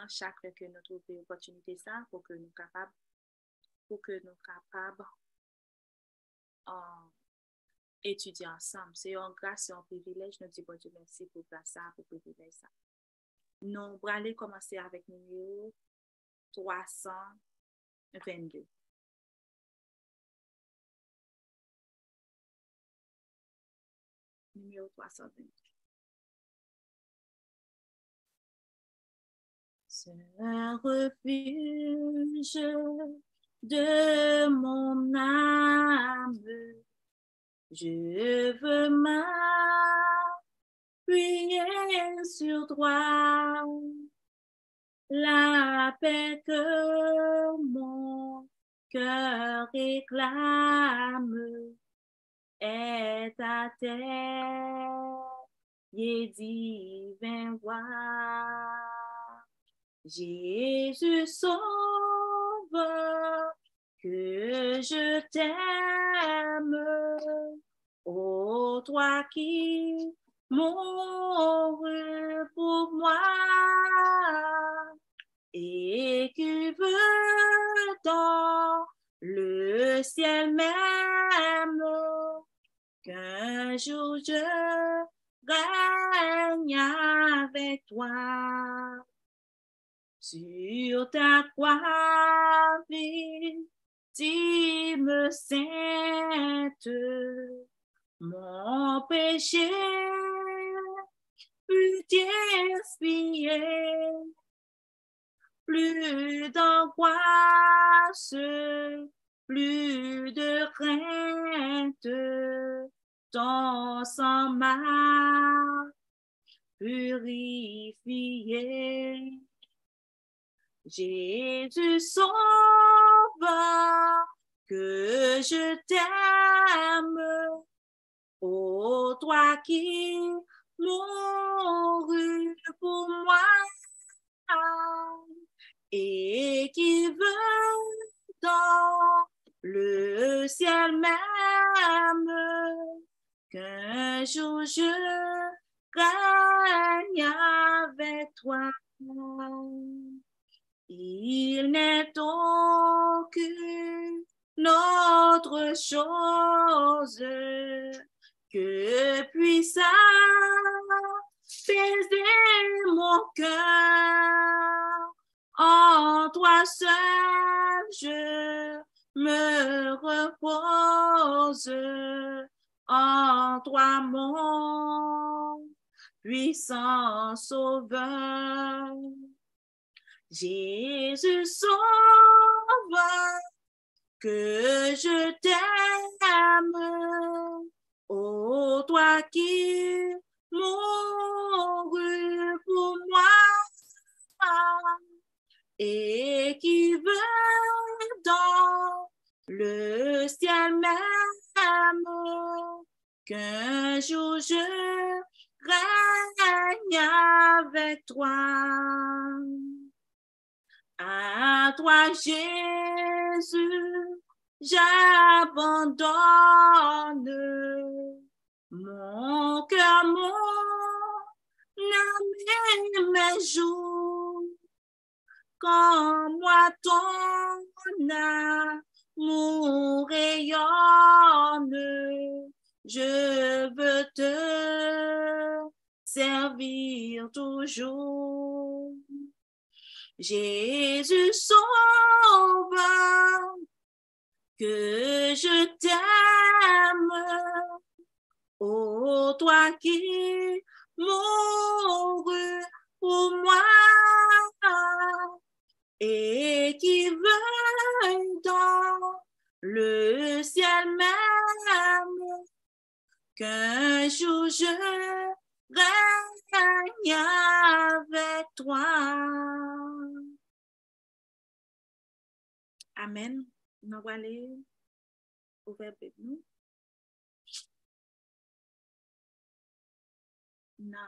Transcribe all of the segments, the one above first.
chaque fois que nous trouvons l'opportunité ça pour que nous capables étudier ensemble. C'est une grâce et un privilège. Nous disons bon Dieu merci pour grâce ça, pour privilège ça. Nous allons aller commencer avec numéro 322. Numéro 322. C'est un refuge de mon âme. Je veux m'appuyer sur toi. La paix que mon cœur réclame est à terre et divin roi. Jésus sauveur, que je t'aime, ô toi qui mourus pour moi et qui veut dans le ciel même qu'un jour je règne avec toi. Sur ta croix, victime sainte, mon péché fut expié. Plus d'angoisse, plus de crainte, ton sang m'a purifié. Jésus sauveur, que je t'aime, ô toi qui mourus pour moi et qui veut dans le ciel même qu'un jour je gagne avec toi. Il n'est aucune autre chose que puisse apaiser mon cœur. En toi seul je me repose, en toi mon puissant sauveur. Jésus sauveur, que je t'aime, ô toi qui mourus pour moi et qui veut dans le ciel même qu'un jour je règne avec toi. À toi, Jésus, j'abandonne mon cœur, mon âme et mes jours. Quand moi ton amour rayonne, je veux te servir toujours. Jésus sauveur, que je t'aime, ô toi qui mourus pour moi et qui veuille dans le ciel même qu'un jour je règne avec toi. Amen. Nous allons aller au verbe nous. Non.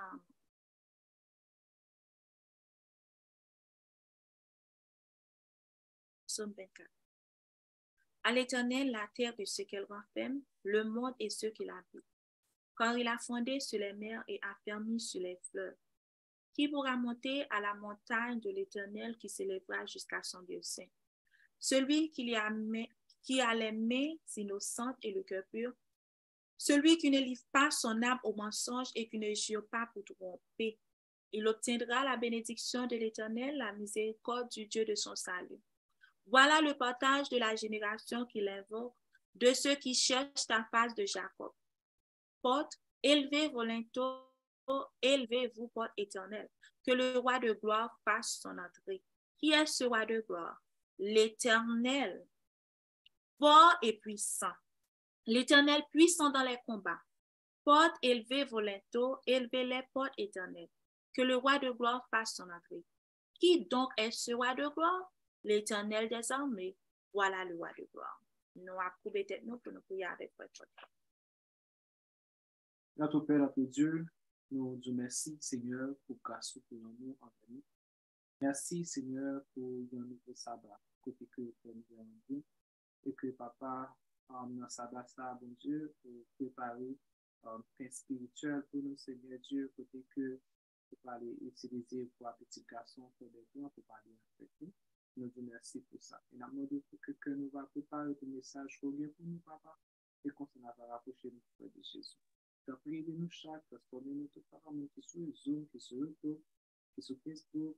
Psaume 24. À l'Éternel, la terre et ce qu'elle renferme, le monde et ceux qui l'habitent. Car il a fondé sur les mers et affermi sur les fleuves. Qui pourra monter à la montagne de l'Éternel qui s'élèvera jusqu'à son lieu saint? Celui qui a les mains innocentes et le cœur pur, celui qui ne livre pas son âme au mensonge et qui ne jure pas pour tromper. Il obtiendra la bénédiction de l'Éternel, la miséricorde du Dieu de son salut. Voilà le partage de la génération qu'il invoque, de ceux qui cherchent la face de Jacob. Porte, élevez-vous, porte éternelle, que le roi de gloire fasse son entrée. Qui est ce roi de gloire? L'Éternel, fort et puissant. L'Éternel puissant dans les combats. Porte, élevez vos linteaux, élevez-les, porte éternelle, que le roi de gloire fasse son entrée. Qui donc est ce roi de gloire? L'Éternel des armées. Voilà le roi de gloire. Nous approuvons tête nous pour nous prier avec votre. Notre Père, notre Dieu, nous disons merci, Seigneur, pour grâce pour nous en nous. Merci, Seigneur, pour un nouveau sabbat, côté que nous avons et que Papa, dans sabbat, ça, bon Dieu, pour préparer un pain spirituel pour nous, Seigneur Dieu, côté que vous allez utiliser pour un petit garçon, pour des gens, pour parler avec nous. Nous disons merci pour ça. Et nous demandons que nous va préparer le message pour nous, Papa, et qu'on s'en va rapprocher de Jésus. Donc, priez-nous chaque, transformez-nous tout par amour, qui sur Zoom, qui sur YouTube, qui sur Facebook,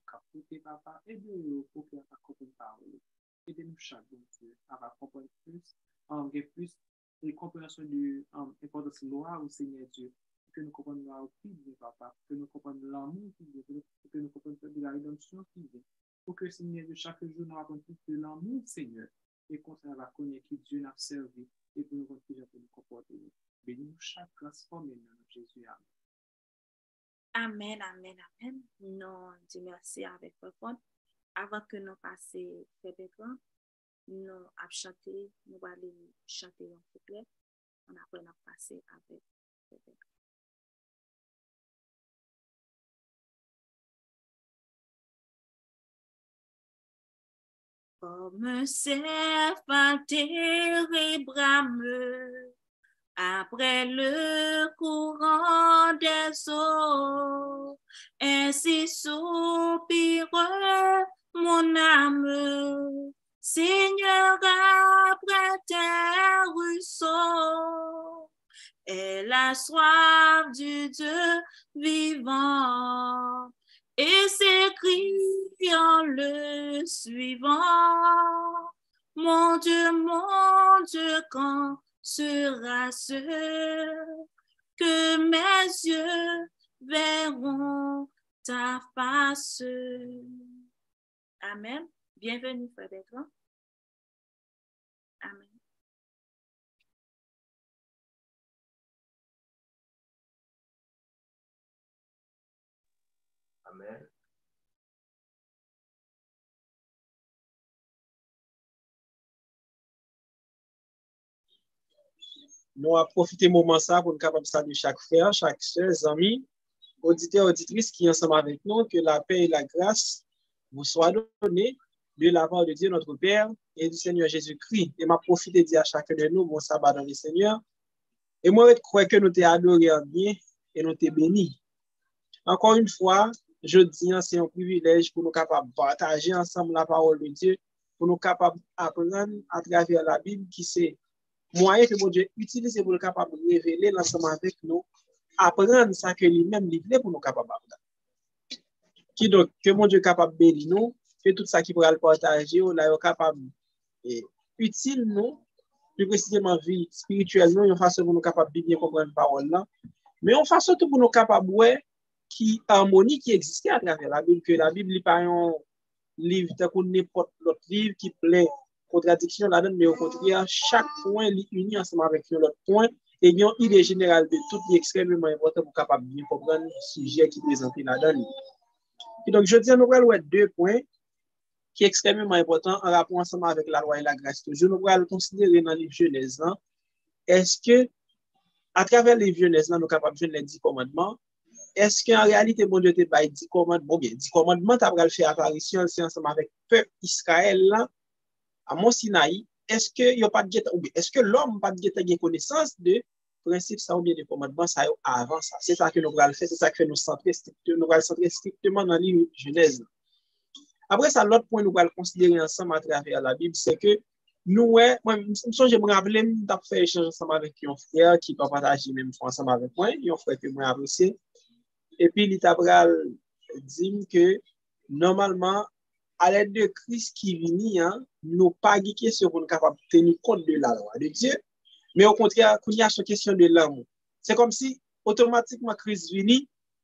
qui Papa, aidez-nous pour que nous comprenions parole. Aidez-nous chaque, bon Dieu, à comprendre plus, de compréhension de l'importance de loi au Seigneur Dieu, que nous comprenions la vie de Papa, que nous comprenions l'amour qui vient, que nous comprenions de la rédemption qui vient, pour que Seigneur de chaque jour nous avons plus de l'amour, Seigneur, et qu'on va connaître que Dieu nous a servi, et pour nous continuer à nous comporter. Bénis-nous chaque transformé dans Jésus. Amen, amen, amen. Nous disons merci avec votre. Avant que nous passions très bien, nous allons chanter, nous allons chanter en couplet. On après nous passer avec très bien. Comme un cerf atterré brameux après le courant des eaux, ainsi soupire mon âme, Seigneur, après tes ruisseaux, et la soif du Dieu vivant, et s'écrie en le suivant, mon Dieu, quand sera ce que mes yeux verront ta face. Amen. Bienvenue, Frère Bertrand. Amen. Amen. Nous avons profité de moment ça pour nous capables de saluer chaque frère, chaque soeur, amis, auditeurs, auditrices qui sont ensemble avec nous, que la paix et la grâce vous soient données de la part de Dieu notre Père et du Seigneur Jésus-Christ. Et m'a profité de dire à chacun de nous bon sabbat dans le Seigneur. Et moi, je crois que nous t'ai adoré en bien et nous t'ai béni. Encore une fois, je dis, c'est un privilège pour nous capables de partager ensemble la parole de Dieu, pour nous capables d'apprendre à travers la Bible qui c'est moyen que mon Dieu utilise pour nous capables de révéler l'ensemble avec nous, apprendre ça que lui-même livré pour nous capables d'apprendre. Qui donc, que mon Dieu est capable de bénir nous, que tout ça qui pourra le partager, on est capable utile nous, plus précisément vie spirituelle, nous, une façon pour nous capables de bien comprendre la parole là, mais on fasse surtout pour nous capables de qui harmonie qui existait à travers la Bible, que la Bible n'est pas un livre comme n'importe l'autre livre qui plein contradiction là-dedans, mais au contraire, chaque point est uni ensemble avec l'autre point, et il y a une idée générale de tout qui est extrêmement important pour capable bien comprendre le sujet qui est présenté là-dedans. Et donc, je dis à nous voir deux points qui est extrêmement important en rapport ensemble avec la loi et la grâce. Je nous vais le considérer dans les Genèse. Est-ce que, à travers les Genèse, nous sommes capables de faire les 10 commandements? Est-ce qu'en réalité, bon Dieu te baille 10 commandements? Bon, bien, 10 commandements, tu as fait apparition ensemble avec le peuple Israël là, à Mont Sinaï. Est-ce que l'homme n'a pas de connaissance de principe ça ou bien des commandements ça avant ça. C'est ça que nous allons faire, c'est ça que nous centrer strictement dans le livre Genèse. Après ça, l'autre point nous allons considérer ensemble à travers la Bible, c'est que nous, moi, je me rappelle, j'ai fait échange ensemble avec un frère qui peut partager même ensemble avec moi, un frère que moi apprécié. Et puis, il t'a dit que normalement, à l'aide de Christ qui vient, nous pas guider sur qu'on est capable de tenir compte de la loi de Dieu, mais au contraire, qu'il y a cette question de l'amour. C'est comme si automatiquement Christ vient,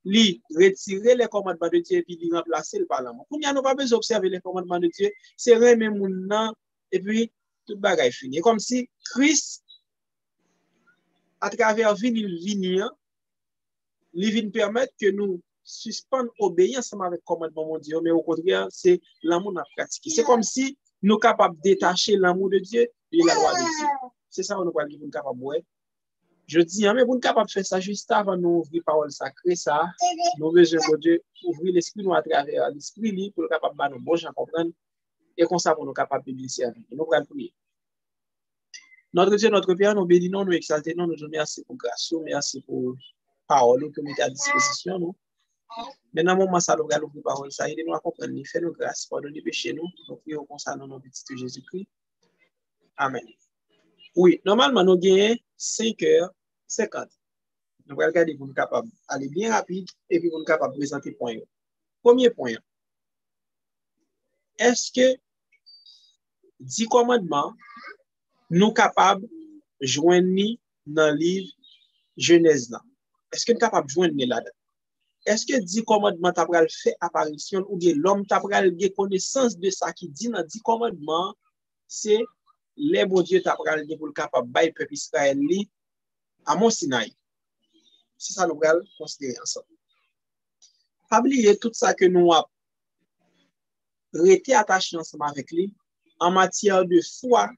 lui retirer les commandements de Dieu et puis lui remplacer par l'amour. Qu'on y a nous pas besoin d'observer les commandements de Dieu, c'est remettre mon nom et puis tout bagaille fini. Comme si Christ, à travers venir, il vient permettre que nous suspendre obéir ensemble avec le commandement de Dieu, mais au contraire, c'est l'amour à pratiquer. C'est comme si nous sommes capables de détacher l'amour de Dieu de la loi de Dieu. C'est ça que nous sommes capables de faire. Je dis, mais vous êtes capable de faire ça juste avant de nous ouvrir la parole sacrée, ça. Nous avons besoin de Dieu ouvrir l'esprit nous à travers l'esprit pour être capable de nous bon gens comprendre et comme ça pour nous capables de bénir avec nous. Nous allons prier. Notre Dieu, notre Père, nous bénissons, nous exaltons, nous disons merci pour grâce, merci pour parole que nous mettons à disposition. Nous. Maintenant, moment ça, nous allons ouvrir la parole, ça, aidez-nous à comprendre, fais-nous grâce, pardonnez péché nous, nous prions concernant nos petits Jésus-Christ. Amen. Oui, normalement, nous gagnons 5h50. Nous allons regarder pour nous capables d'aller bien rapide et puis pour nous capables de présenter point. Premier point. Est-ce que 10 commandements nous capables de joindre dans le livre Genèse? Est-ce que nous capables de joindre là-dedans? Est-ce que 10 commandements t'as fait apparition ou bien l'homme t'as connaissance de ça qui dit dans 10 commandements, c'est les bon Dieu t'as pour le capable de bailler peuple Israël à Mont Sinaï. C'est ça nous allons considérer ensemble. Pas oublier tout ça que nous avons été attachés ensemble avec lui en matière de foi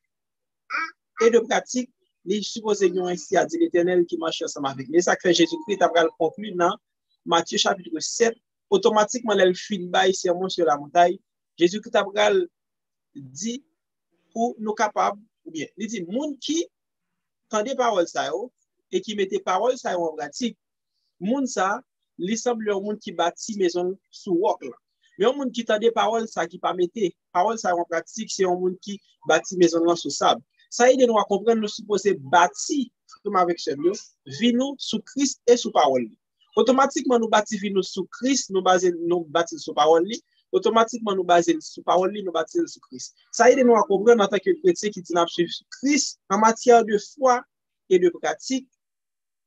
et de pratique. Les supposés nous ici à dire l'Éternel qui marche ensemble avec lui. Ça que fait Jésus-Christ t'as conclu dans Matthieu chapitre 7. Automatiquement elle fuit bail sermon sur la montagne. Jésus-Christ t'as dit pour nous capables ou bien il dit monde qui tendait parole ça et qui mettait parole ça en pratique monde ça il semble un monde qui bâtit maison sous roc là mais un monde qui tendait parole ça qui pas mettait parole ça en pratique c'est un monde qui bâtit maison là sous sable ça aide nous à comprendre nous supposé bâtir comme avec ce Dieu vie nous sous Christ et sous parole automatiquement nous bâtir vie nous sous Christ nous bâtir sous parole automatiquement nous baser sur parole nous bâtir sur Christ. Ça aide nous à comprendre en tant que chrétien qui dit sur Christ en matière de foi et de pratique.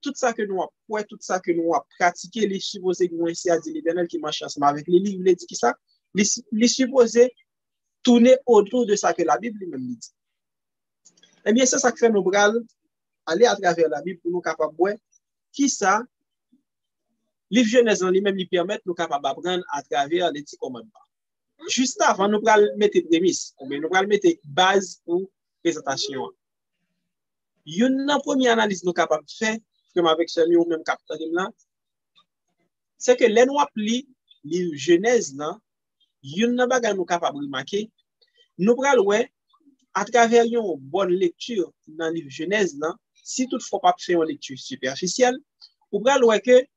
Tout ça que nous avons tout ça que nous avons pratiqué, les supposés que nous ici à dire l'Éternel qui marche ensemble avec les livres, il dit qui ça? Les supposés tourner autour de ça que la Bible même dit. Eh bien, c'est ça que fait nous aller à travers la Bible pour nous capables de voir qui ça livre Genèse lui-même lui permet nous capables d'apprendre à travers les 10 commandements. Juste avant, nous allons mettre prémisse, nous allons mettre base pour présentation. Une première analyse nous capables de faire, comme avec celui ou même capteur là, c'est que les nous appelons livre Genèse là, une bagage nous capables de remarquer, nous allons à travers une bonne lecture dans le livre Genèse là, si toutefois pas faire une lecture superficielle, nous allons voir que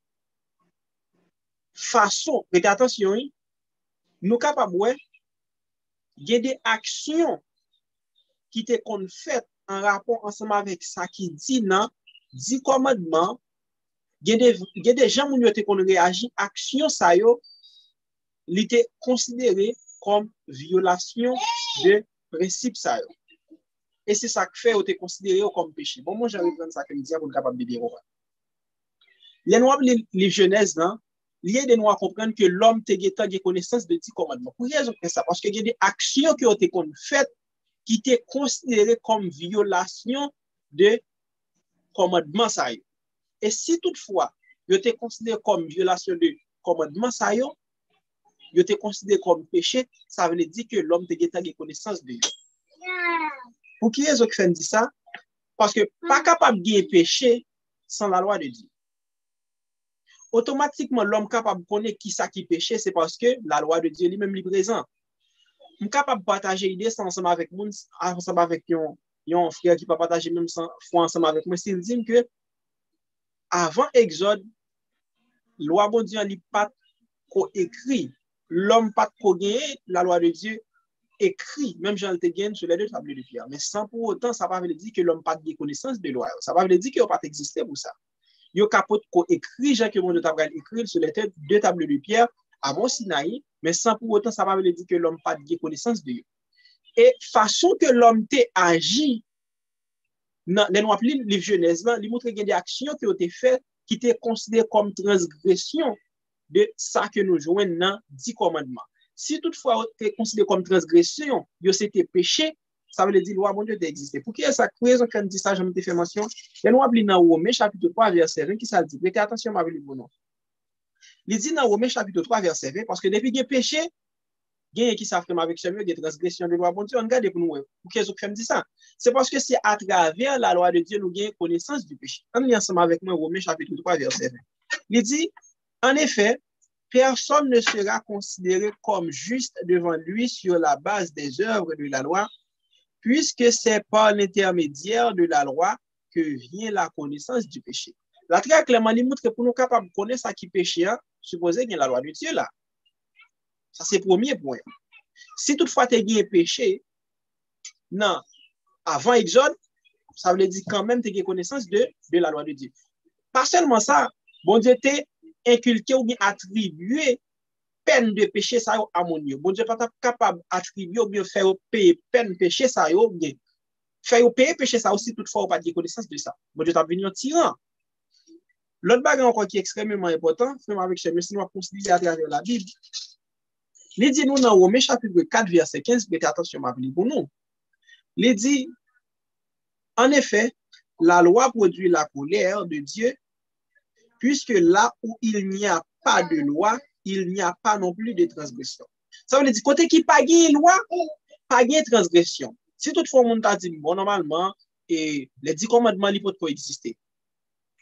façon, mais attention, nous capables il y a des actions qui te qu'on fait en rapport ensemble avec ça qui dit dans 10 commandements, il y a des gens qui ont réagi action ça yo, il était considéré comme violation de principe ça yo. Et c'est ça que fait ou te considéré comme péché. Bon moi je vais prendre ça que me dire pour capable de bien comprendre. Les noirs les Genèse là lié de nous à comprendre que l'homme te gêne connaissance de 10 commandements. Pour raison que ça, parce qu'il y a des actions qui ont été faites qui étaient considérées comme violation de commandement ça. Et si toutefois, ils étaient considérés comme violation de commandement ça, ils étaient considérés comme péché, ça veut dire que l'homme te gêne connaissance de Dieu. Pour qui raison que fait dit ça? Parce que pas capable de péché sans la loi de Dieu. Automatiquement, l'homme capable de connaître qui ça qui péché, c'est parce que la loi de Dieu lui-même est présente. Je suis capable de partager l'idée ensemble avec un frère qui peut partager même foi ensemble avec moi. S'il dit que avant Exode, loi bon Dieu li pas ko écrit, l'homme pas ko gagné la loi de Dieu écrit, même Jean le gagne sur les deux tables de pierre. Mais sans pour autant, ça ne veut pas dire que l'homme n'a pas de connaissance de loi. Ça ne veut pas dire qu'il n'a pas existé pour ça. Il y a capote qu'on écrit, Jean que mon Dieu t'a écrit sur les deux tables de pierre à Mont Sinaï, mais sans pour autant, ça ne veut pas dire que l'homme n'a pas de connaissance de Dieu. Et façon que l'homme t'a agi, dans les noirs livre Genèse, il montre qu'il y a des actions qui ont été faites qui étaient considérées comme transgression de ça que nous jouons dans 10 commandements. Si toutefois c'est considéré comme transgression, c'était péché, ça veut dire loi bon Dieu d'exister. Pour qui est ça raison quand dit ça, j'aime te faire mention. Et nous appelons dans Romains chapitre 3 verset 20 qui ça dit. Prêtez attention ma vie bon nom. Il dit dans Romains chapitre 3 verset 20 parce que depuis qu'il y a péché, il y a qui savent avec ce mieux des transgressions de loi bon Dieu, regardez pour nous. Pour qui est-ce dit ça? C'est parce que c'est à travers la loi de Dieu nous gagnons connaissance du péché. On est ensemble avec moi Romains chapitre 3 verset 20. Il dit en effet, personne ne sera considéré comme juste devant lui sur la base des œuvres de la loi, puisque c'est par l'intermédiaire de la loi que vient la connaissance du péché. La très clairement, il montre que pour nous capables de connaître ça qui péché, supposé qu'il y a la loi de Dieu là. Ça, c'est le premier point. Si toutefois tu as péché, non, avant Exode, ça veut dire quand même tu as connaissance de la loi de Dieu. Pas seulement ça, bon Dieu t'es inculqué ou bien attribué peine de péché ça à mon Dieu. Bon Dieu pas capable d'attribuer ou bien faire payer peine péché ça ou bien faire payer péché ça aussi toutefois ou pas de connaissance de ça. Bon Dieu t'a venu un tyran. L'autre bagage encore qui est extrêmement important, frère avec chez nous va considérer à travers la Bible. Il dit nous dans Romains chapitre 4 verset 15, prêtez attention ma Bible pour nous. Il dit en effet, la loi produit la colère de Dieu puisque là où il n'y a pas de loi, il n'y a pas non plus de transgression. Ça veut dire, côté qui pas de loi, pas de transgression. Si toutefois, on t'a dit, bon, normalement, et les 10 commandements, ils peuvent coexister.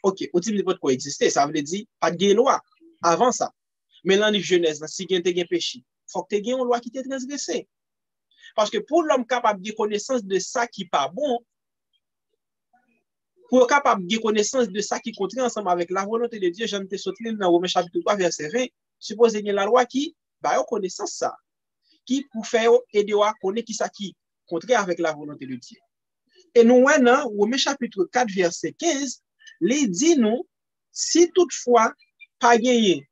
Ok, au type de peuvent coexister, ça veut dire, pas de loi avant ça. Mais dans le Genèse, si tu as un péché, il faut que tu aies une loi qui t'est transgressée. Parce que pour l'homme capable de connaissance de ça qui n'est pas bon, pour être capable de connaissance de ça qui contrarie ensemble avec la volonté de Dieu, j'en ai sauté dans Romains chapitre 3 verset 20, supposé qu'il y a la loi qui va connaissance ça, qui pour faire aider à connaître qui ça qui contraire avec la volonté de Dieu. Et nous dans Romains chapitre 4 verset 15, il dit nous si toutefois pas gagner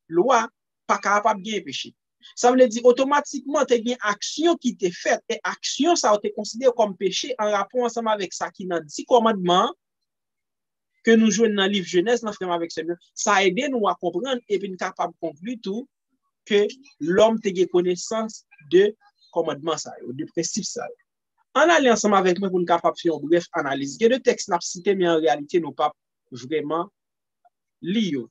loi, pas capable de gagner péché. Ça veut dire automatiquement tu as une action qui t'est faite et action ça a été considéré comme péché en rapport ensemble avec ça qui dans 10 commandements que nous jouons dans le livre Genèse, avec ça aide nous à comprendre et puis nous sommes capables de conclure tout que l'homme ait connaissance de commandement, de principe. En allant ensemble avec moi pour nous capables de faire une brève analyse. Il y a deux textes que nous cités, mais en réalité, nous pas vraiment lire.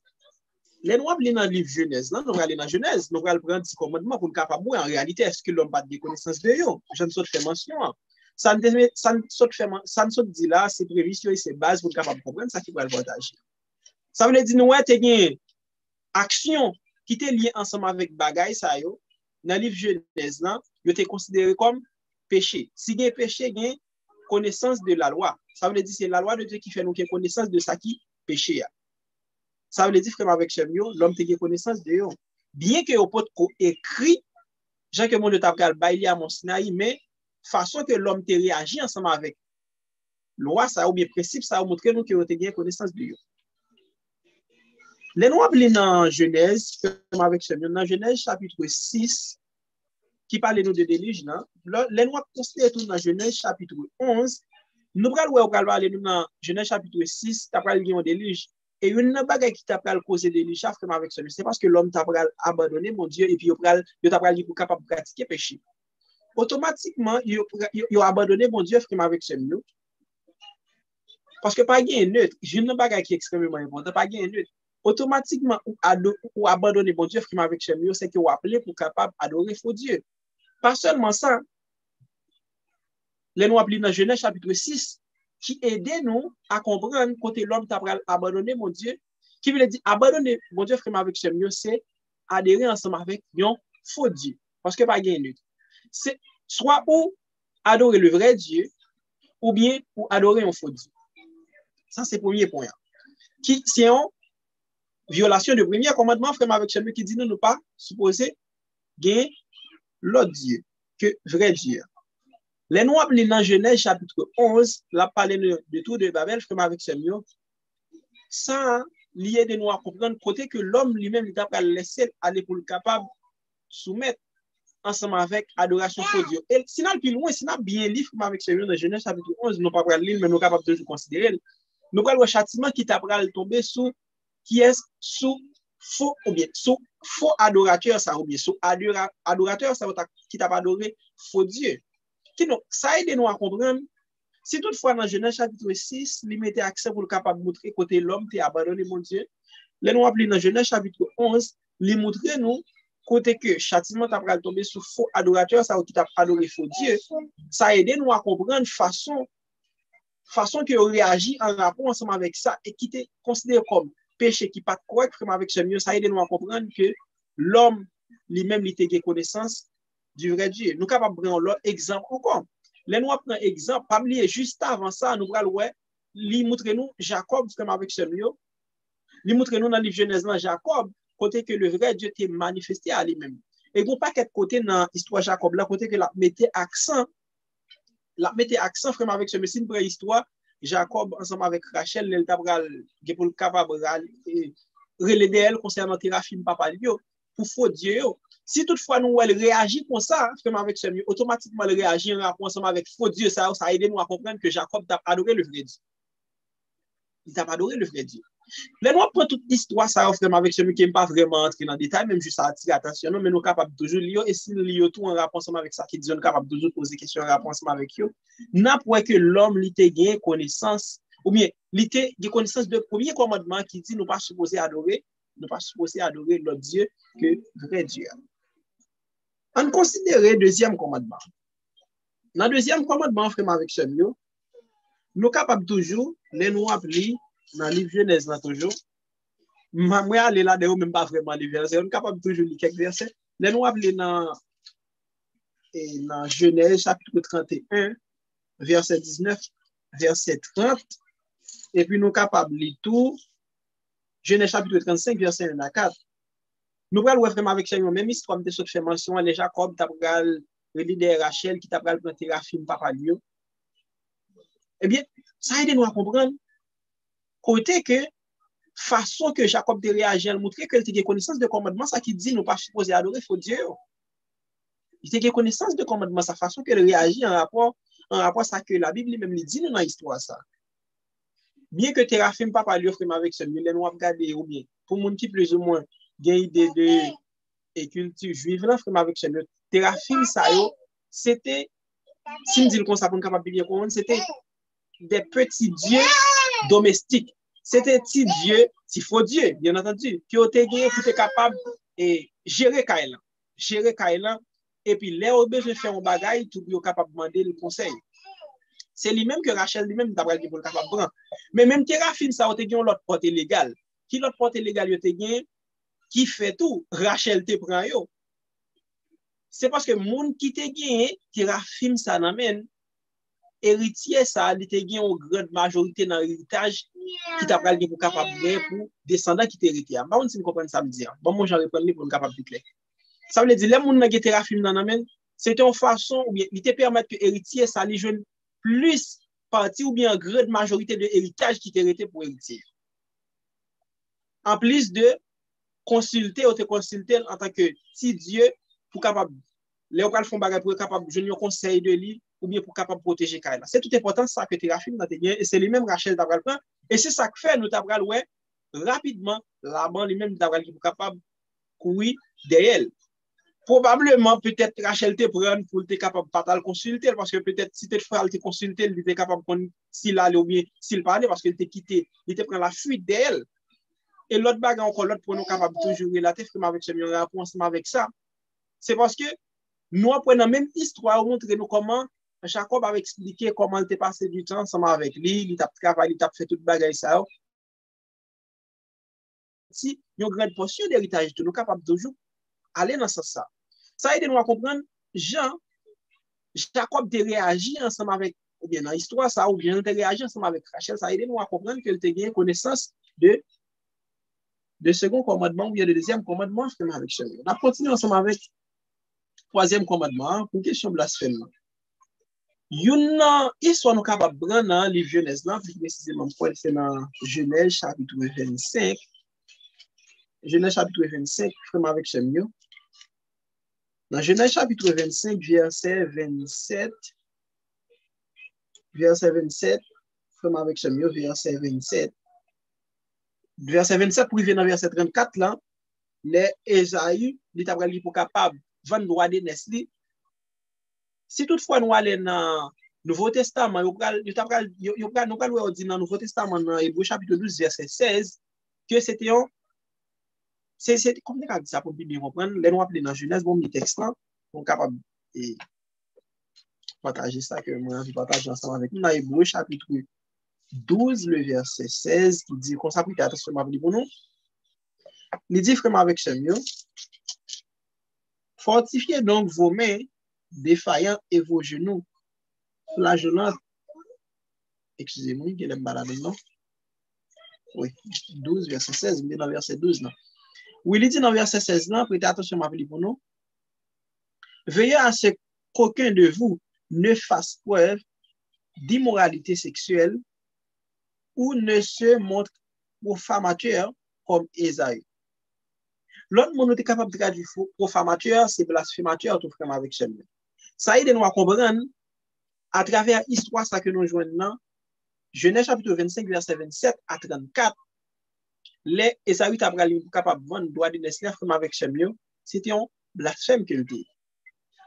Les nous allons dans le livre Genèse, nous allons aller dans Genèse, nous allons prendre 10 commandements pour nous capables de en réalité, est-ce que l'homme n'a pas de connaissance de eux? Je ne sais pas mention. Ça ne se dit là, c'est prévision et c'est base pour capable comprendre ça qui va le partager. Ça veut dire nous avons une action qui est liée ensemble avec bagaille ça yo dans le livre Genèse là, il est considéré comme péché. Si il y a péché, il y a connaissance de la loi. Ça veut dire c'est la loi de Dieu qui fait nous connaissance de ça qui péché. Ça veut dire frère avec chemio, l'homme a connaissance de eux. Bien que au pot écrit Jean que mon Dieu t'a bailler à mon Sinaï, mais façon que l'homme te réagit ensemble avec loi ça ou bien principe ça ou montrer nous que vous avez connaissance de eux. Les nous appelons dans Genèse avec dans Genèse chapitre 6 qui parle nous de déluge là. Les nous considérons tout dans Genèse chapitre 11. Nous allons aller dans Genèse chapitre 6, tu parles de déluge et une bagaille qui t'a parlé causer déluge avec celui c'est parce que l'homme t'a abandonné mon Dieu et puis il t'a parlé pour capable de pratiquer péché. Automatiquement, il a abandonné mon Dieu frère avec ce mieux. Parce que pas gain neutre, j'ai une bagaille qui est extrêmement important, pas gain neutre. Automatiquement, ou abandonner mon Dieu frère avec ce mieux, c'est que vous appelez pour capable d'adorer faux Dieu. Pas seulement ça, les nous appelons dans Genèse chapitre 6, qui aide nous à comprendre côté l'homme t'a abandonné mon Dieu, qui veut dire abandonner mon Dieu frère avec ce mieux, c'est adhérer ensemble avec un faux Dieu. Parce que pas gain neutre. C'est soit ou adorer le vrai Dieu ou bien ou adorer un faux Dieu. Ça, c'est le premier point. qui c'est une violation de premier commandement, frère avec celui qui dit nous ne pas supposer gagner l'autre Dieu, que vrai Dieu. Les nous appelons dans Genèse chapitre 11, là parler de tout de Babel, frère avec celui ça lié de nous à comprendre côté que l'homme lui-même il a laissé aller pour le capable soumettre ensemble avec adoration pour Dieu. Et sinon plus loin, sinon bien livre avec celui dans Genèse chapitre 11, nous pas pas lire mais nous capable de considérer. Nous avons le châtiment qui t'a tomber sous qui est sous faux ou bien sous faux adorateur ça ou bien sous adorateur ça qui t'a adoré faux Dieu. Qui nous ça aide nous à comprendre si toutefois dans Genèse chapitre 6, il mettait accès pour le capable de montrer côté l'homme qui a abandonné mon Dieu. Là nous appelons dans Genèse chapitre 11, il montre nous côté que châtiment t'a tomber sous faux adorateur ça ou qui t'a adoré faux Dieu. Ça aide nous à comprendre façon que réagit en rapport ensemble avec ça et qui était considéré comme péché qui pas correct avec ce mieux, ça aide nous à comprendre que l'homme lui-même il a connaissance du vrai Dieu. Nous capable prendre l'autre exemple encore. Là nous prend exemple, pas oublier juste avant ça, nous pral ouais, li montre nous Jacob avec ce mieux. Li montre nous dans le livre Genèse dans Jacob côté que le vrai Dieu t'est manifesté à lui-même. Et bon pas quel côté dans l'histoire Jacob là côté que la mettait accent frère avec ce messie une histoire Jacob ensemble avec Rachel elle t'a pour le capable relayer elle concernant Téraphim papa yo pour faux Dieu yo. Si toutefois nous elle réagit comme ça frère avec ce mieux automatiquement elle réagit en rapport ensemble avec faux Dieu ça aide nous à comprendre que Jacob t'a adoré le vrai Dieu. Il t'a adoré le vrai Dieu. Là, nous prenons toute l'histoire, ça offre avec celui qui n'est pas vraiment entré dans le détail, même juste à attirer attention, mais nous sommes capables toujours de lire, et si nous lisons tout en rapport avec ça, qui dit nous sommes capables toujours de poser des questions en rapport avec eux, n'importe que l'homme ait gagné connaissance, ou bien, il a gagné connaissance de premier commandement qui dit nous ne pas supposé adorer notre Dieu que vrai Dieu. On considère le deuxième commandement. Dans le deuxième commandement, frère avec celui nous sommes capables toujours de nous appeler dans le livre Genèse là toujours moi aller là dedans même pas vraiment les versets on est capable toujours lire quelques versets là nous appeler dans Genèse chapitre 31 verset 19 verset 30 et puis nous capable lire tout Genèse chapitre 35 verset 1 à 4 nous allons vraiment avec ça même histoire de ce que fait mention les Jacob tabral le leader Rachel qui tabral prendre Téraphim papa lui eh bien ça aide nous à comprendre côté que façon que Jacob de réagir, elle montrer qu'elle a connaissance de commandement, ça qui dit nous pas supposé adorer faux Dieu. Il a connaissance de commandement, sa façon qu'elle réagit en rapport à ça que la Bible même dit dans l'histoire ça. Bien que Téraphim pas parler avec celui là nous regarder ou bien pour monde qui plus ou moins gagne idée de culture juive là frère avec celui Téraphim ça yo c'était si me dit comme ça pour capable bien comprendre c'était des petits dieux domestiques. C'était petit Dieu, petit faux Dieu, bien entendu, qui ont été gagné pour être capable de gérer Kailan, et puis là, au besoin de faire un bagage, tout est capable de demander le conseil. C'est lui-même que Rachel lui-même d'abord qui est capable de prendre. Mais même Téraphim, ça a été gagné l'autre porte légale. Qui l'autre porte légale, il a été gagné, qui fait tout, Rachel te prend yo. C'est parce que le monde qui te gagné, Téraphim, ça n'amène. Héritier ça il te gagne une grande majorité dans l'héritage qui t'a pral pour capable pour descendants qui t'héritier. Ba on si comprendre ça me dire. Bon moi j'en reprendre pour capable plus clair. Ça veut dire les monde qui Téraphim dans amène, c'est une façon ou bien il te permettre que héritier ça li joine plus partie ou bien grande majorité de héritage qui t'hérité pour héritier. En plus de consulter ou te consulter en tant que petit Dieu pour capable les on font bagage pour capable joindre un conseil de lui ou bien pour capable protéger Kaila. C'est tout important ça que Téraphim dans bien et c'est lui même Rachel d'abral prend et c'est ça que fait nous t'abral ouais rapidement Laban lui même d'abral qui pour capable courir derrière elle. Probablement peut-être Rachel te prend pour être capable pas le consulter parce que peut-être si tes frères te consulter il était capable s'il allait ou bien s'il parlait parce qu'il était quitté, il te prend la fuite d'elle. Et l'autre bagage encore l'autre pour nous capable toujours relater avec ce mieux rapport ensemble avec ça. C'est parce que nous apprenons la même histoire où montrer nous comment Jacob avait expliqué comment il était passé du temps ensemble avec lui, il a travaillé, il a fait toute bagaille ça. Si une grande portion d'héritage, nous sommes capables toujours aller dans ce sens. Ça aide nous à comprendre Jacob a réagi ensemble avec, ou bien dans l'histoire ça, ou bien il a réagi ensemble avec Rachel, ça aide nous à comprendre qu'il a gagné connaissance de second commandement ou bien de deuxième commandement, frère avec Chemin. On a continué ensemble avec troisième commandement pour question blasphème. Une histoire nous capable de prendre dans le livre Genèse, plus précisément, c'est dans Genèse chapitre 25. Genèse chapitre 25, frère avec Chemin. Dans Genèse chapitre 25, verset 27, frère avec Chemin, verset 27. Verset 27 pour arriver dans verset 34 là, les Esaü, il t'a pour capable vendre droit de Nesli. Si toutefois nous allons dans le Nouveau Testament, nous allons dire dans le Nouveau Testament dans Hébreux chapitre 12 verset 16 que c'était c'est comme on dit ça pour bien comprendre, les nous appeler dans Genèse bon petit texte là, on capable de partager ça que moi envie partager ensemble avec nous dans Hébreux chapitre 12 le verset 16 qui dit qu'on s'applique attention pour nous. Il dit frère avec Samuel, fortifiez donc vos mains défaillantes et vos genoux flageolants. Excusez-moi, il y a une balade, non? Oui, 12, verset 16, mais dans verset 12, non. Oui, il dit dans verset 16, non, prêtez attention pour nous. Veillez à ce qu'aucun de vous ne fasse preuve d'immoralité sexuelle ou ne se montre profanateur comme Ésaü. L'autre monde est capable de traduire profanateur, c'est blasphémateur, tout frère avec Shem. Ça aide nous à comprendre à travers l'histoire ça que nous jouons dans Genèse chapitre 25, verset 27 à 34. Les Ésaü t'a capable de vendre droit de naissance avec Shem, c'était un blasphème qu'il dit.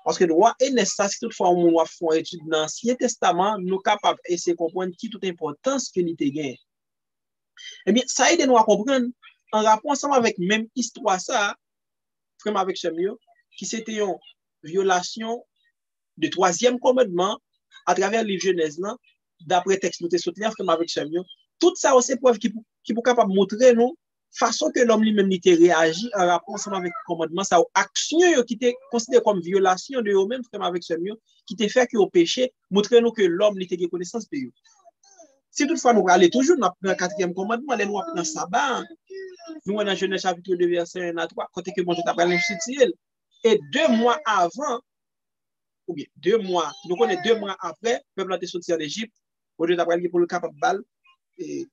Parce que le roi et Nessa, si toutefois on fait une étude dans l'Ancien Testament, nous sommes capables d'essayer de comprendre qui toute importance qu'il a gagné. Eh bien, ça aide nous à comprendre en rapport ensemble avec même histoire ça, frère avec Chemio, qui c'était une violation du troisième commandement à travers les Genèse, d'après texte nous soutenir frère avec Chemio. Tout ça aussi preuve qui pour capable montrer nous façon que l'homme lui-même n'était réagi en rapport ensemble avec le commandement, ça action qui était considéré comme violation de eux-mêmes frère avec Chemio, qui était fait que au péché, montrer nous que l'homme n'était pas connaissance de eux. Si toutefois nous allons toujours dans le quatrième commandement, nous allons dans le sabbat, nous dans Genèse chapitre 2, verset 1 à 3, côté que bon Dieu t'a parlé d'instituer. Et 2 mois avant, ou bien 2 mois, nous connaissons 2 mois après, le peuple a été sorti d'Égypte, bon Dieu t'a parlé pour le capable balle, et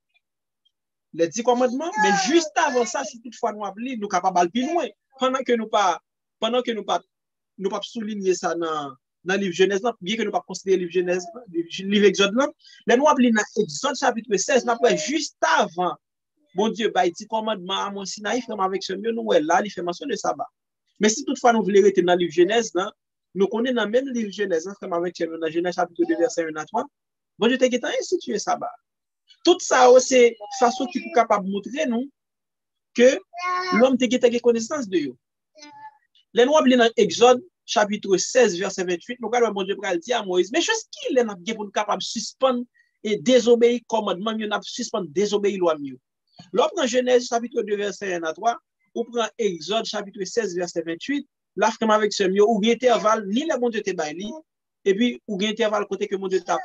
les 10 commandements, mais juste avant ça, si toutefois nous appelons, nous sommes capables d'aller plus loin, pendant que nous pas souligner ça dans le livre Genèse, bien que nous pas considérer le livre Genèse, le livre Exode, les nous appelons dans Exode chapitre 16, après juste avant, bon Dieu, bah, il dit commandement à mon Sinaï, frère avec ce mieux, nous, là, il fait mention de sabbat. Mais si toutefois nous voulons rester dans le livre Genèse, nous connaissons dans le même livre Genèse, frère avec ce mieux, dans Genèse chapitre 2, verset 1 à 3, bon Dieu, t'es institué sabbat. Tout ça, c'est façon qui est capable de montrer nous que l'homme a connaissance de eux. Les nous appelons dans Exode, chapitre 16, verset 28, nous allons, bon Dieu, dire à Moïse, mais chose qu'il est pour nous capable de suspendre et désobéir commandement, nous avons suspendre, désobéir loi mieux. L'on prend Genèse, chapitre 2, verset 1 à 3, ou prend Exode, chapitre 16, verset 28, là, frère avec ce mieux, ou bien intervalle, ni le bon Dieu te baille, et puis, ou bien intervalle côté que mon Dieu t'a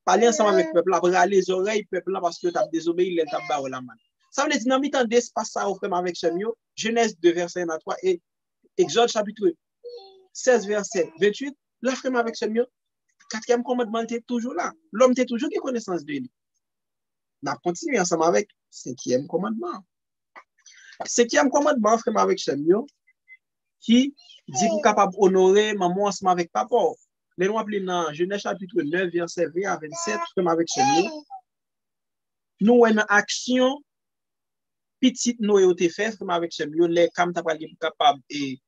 parlé ensemble avec le peuple, après les oreilles, peuple là, parce que t'as désobéi, il t'a barré la main. Ça veut dire, dans mi-temps d'espace, ça, frère avec ce mieux, Genèse 2, verset 1 à 3, et Exode, chapitre 16, verset 28, là, frère avec ce mieux, 4e commandement était toujours là. L'homme était toujours qui connaissance de lui. On a continué ensemble avec 5e commandement. 5e commandement, frère avec Chemio, qui dit pour capable honorer maman ensemble avec papa. Les nous appelons dans Genèse chapitre 9, verset 20 à 27, frère avec Chemio. Nous avons une action petite nous avons fait, frère avec Chemio, les cam t'a pas capable et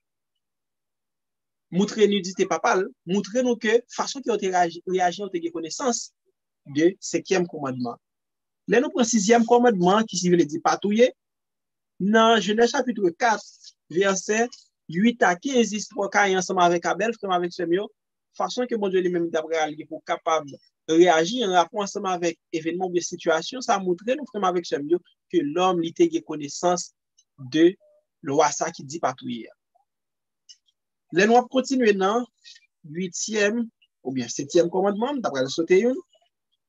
montrer nudité papa, montrer nous que façon qui ont réagi, on a connaissance de 5e commandement. Là, nous prenons 6e commandement qui veut dire patouiller. Dans Genèse chapitre 4, verset 8 à 15, histoire qui est ensemble avec Abel, frère avec Semio, façon que mon Dieu lui-même d'après pour capable de réagir en rapport ensemble avec événements de situation, ça a montré nous frère avec Semio que l'homme il a connaissance de loi ça qui dit patouiller. Là, nous allons continuer dans 8e ou bien 7e commandement, d'après le sauter une.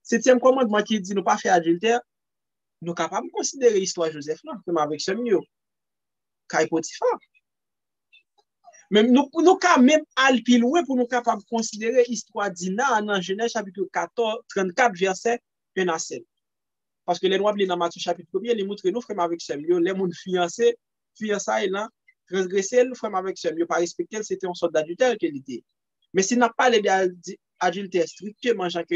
7e commandement qui dit ne pas faire adultère. nous sommes capables de considérer l'histoire de Joseph là, comme avec Samuel, Kai Potiphar. Même nous sommes même al plus loin pour nous capables de considérer l'histoire d'Ina dans Genèse chapitre 34, verset 1 à 7. Parce que les noirs dans Matthieu chapitre 1, les montrent nous frères avec Samuel, les gens fiancés là, transgresser le frère avec Samuel, pas respecter, c'était un sorte d'adultère qu'il était. Mais s'il n'a pas d'adultère strictement, genre que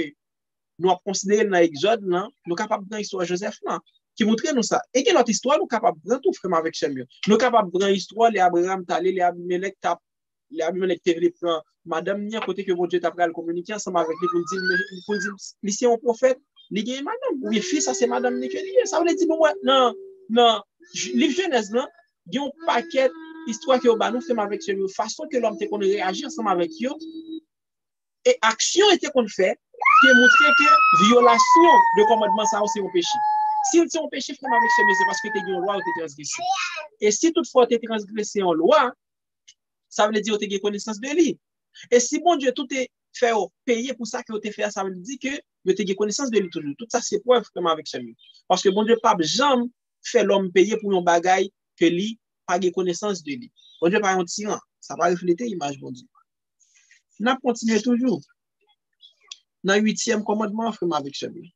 nous avons considéré dans l'Exode, nous sommes capables de prendre l'histoire de Joseph là, qui montre nous ça. Et que notre histoire, nous sommes capables de prendre tout frère avec Samuel. Nous sommes capables de prendre l'histoire, les Abraham, les Abimelech, prendre madame, ni à côté que mon Dieu t'a pris à communiquer ensemble avec lui pour dire, ici un prophète, il y a madame, ou fils, ça c'est madame Nicolas. Ça veut dire, non, livre Genèse, là, il y a un paquet d'histoires que nous faisons avec Samuel, façon que l'homme qu'on réagit ensemble avec eux, et action était qu'on fait, qui montrait que violation de commandement, ça aussi, c'est un péché. Si c'est un péché, frère avec Samuel, c'est parce que tu as une loi ou tu es transgressé. Et si toutefois tu es transgressé en loi, ça veut dire que tu as connaissance de lui. Et si bon Dieu, tout est fait payer pour ça que tu as fait, ça veut dire que tu as connaissance de lui toujours. Tout ça, c'est preuve vraiment avec Samuel. Parce que bon Dieu, pas jamais fait l'homme payer pour un bagaille que lui pas de connaissance de lui. Bon Dieu, pas un tyran. Ça va refléter l'image bon Dieu. On continue toujours. Dans le 8e commandement, frère avec Samuel.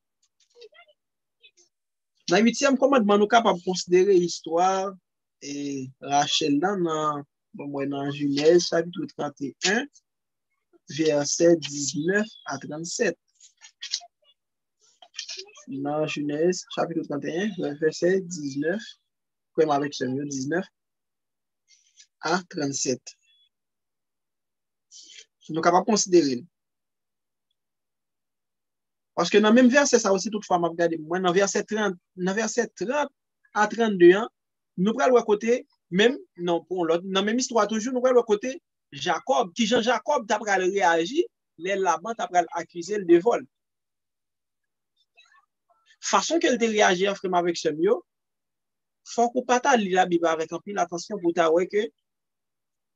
Dans le 8e commandement, nous sommes capables de considérer l'histoire et Rachel dans Genèse, chapitre 31, verset 19 à 37. Dans Genèse, chapitre 31, verset 19, comme avec Samuel, 19 à 37. Nous sommes capables de considérer. Parce que dans le même verset, ça aussi, toutefois, m'a regardé, moi, dans verset 30 à 32, nous prenons le côté, même, non, pour l'autre, dans la même histoire toujours, nous prenons le côté Jacob, qui Jean-Jacob, t'as réagi, les Laban, t'as accusé de vol. Façon qu'elle a réagi en frère avec Samuel, faut qu'on pas lire la Bible avec un peu l'attention pour t'avoir que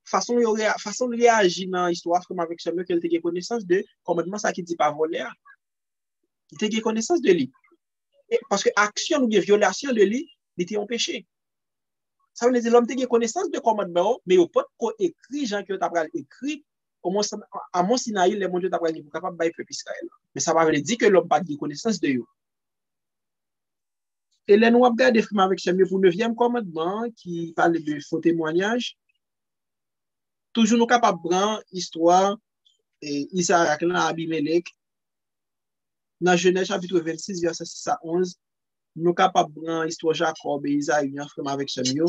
façon de réagir dans l'histoire frère avec Samuel, qu'elle a connaissance de commandement ça qui dit pas voler. Il a connaissance de lui. Parce que action ou bien violation de lui, il était un péché. Ça veut dire l'homme a connaissance de commandement, mais il peut pas écrire, Jean que tu as écrit, à mon Sinaï, les mondiaux t'as pour capable de peuple Israël. Mais ça veut dire que l'homme n'a pas de connaissance de lui. Et là, nous avons regardé avec Samuel pour le 9e commandement qui parle de faux témoignage. Toujours nous capables de prendre l'histoire Isaac, Abimelech. Dans Genèse chapitre 26, verset 6 à 11, nous sommes capables de prendre l'histoire Jacob et Isaïe, frère avec Samuel.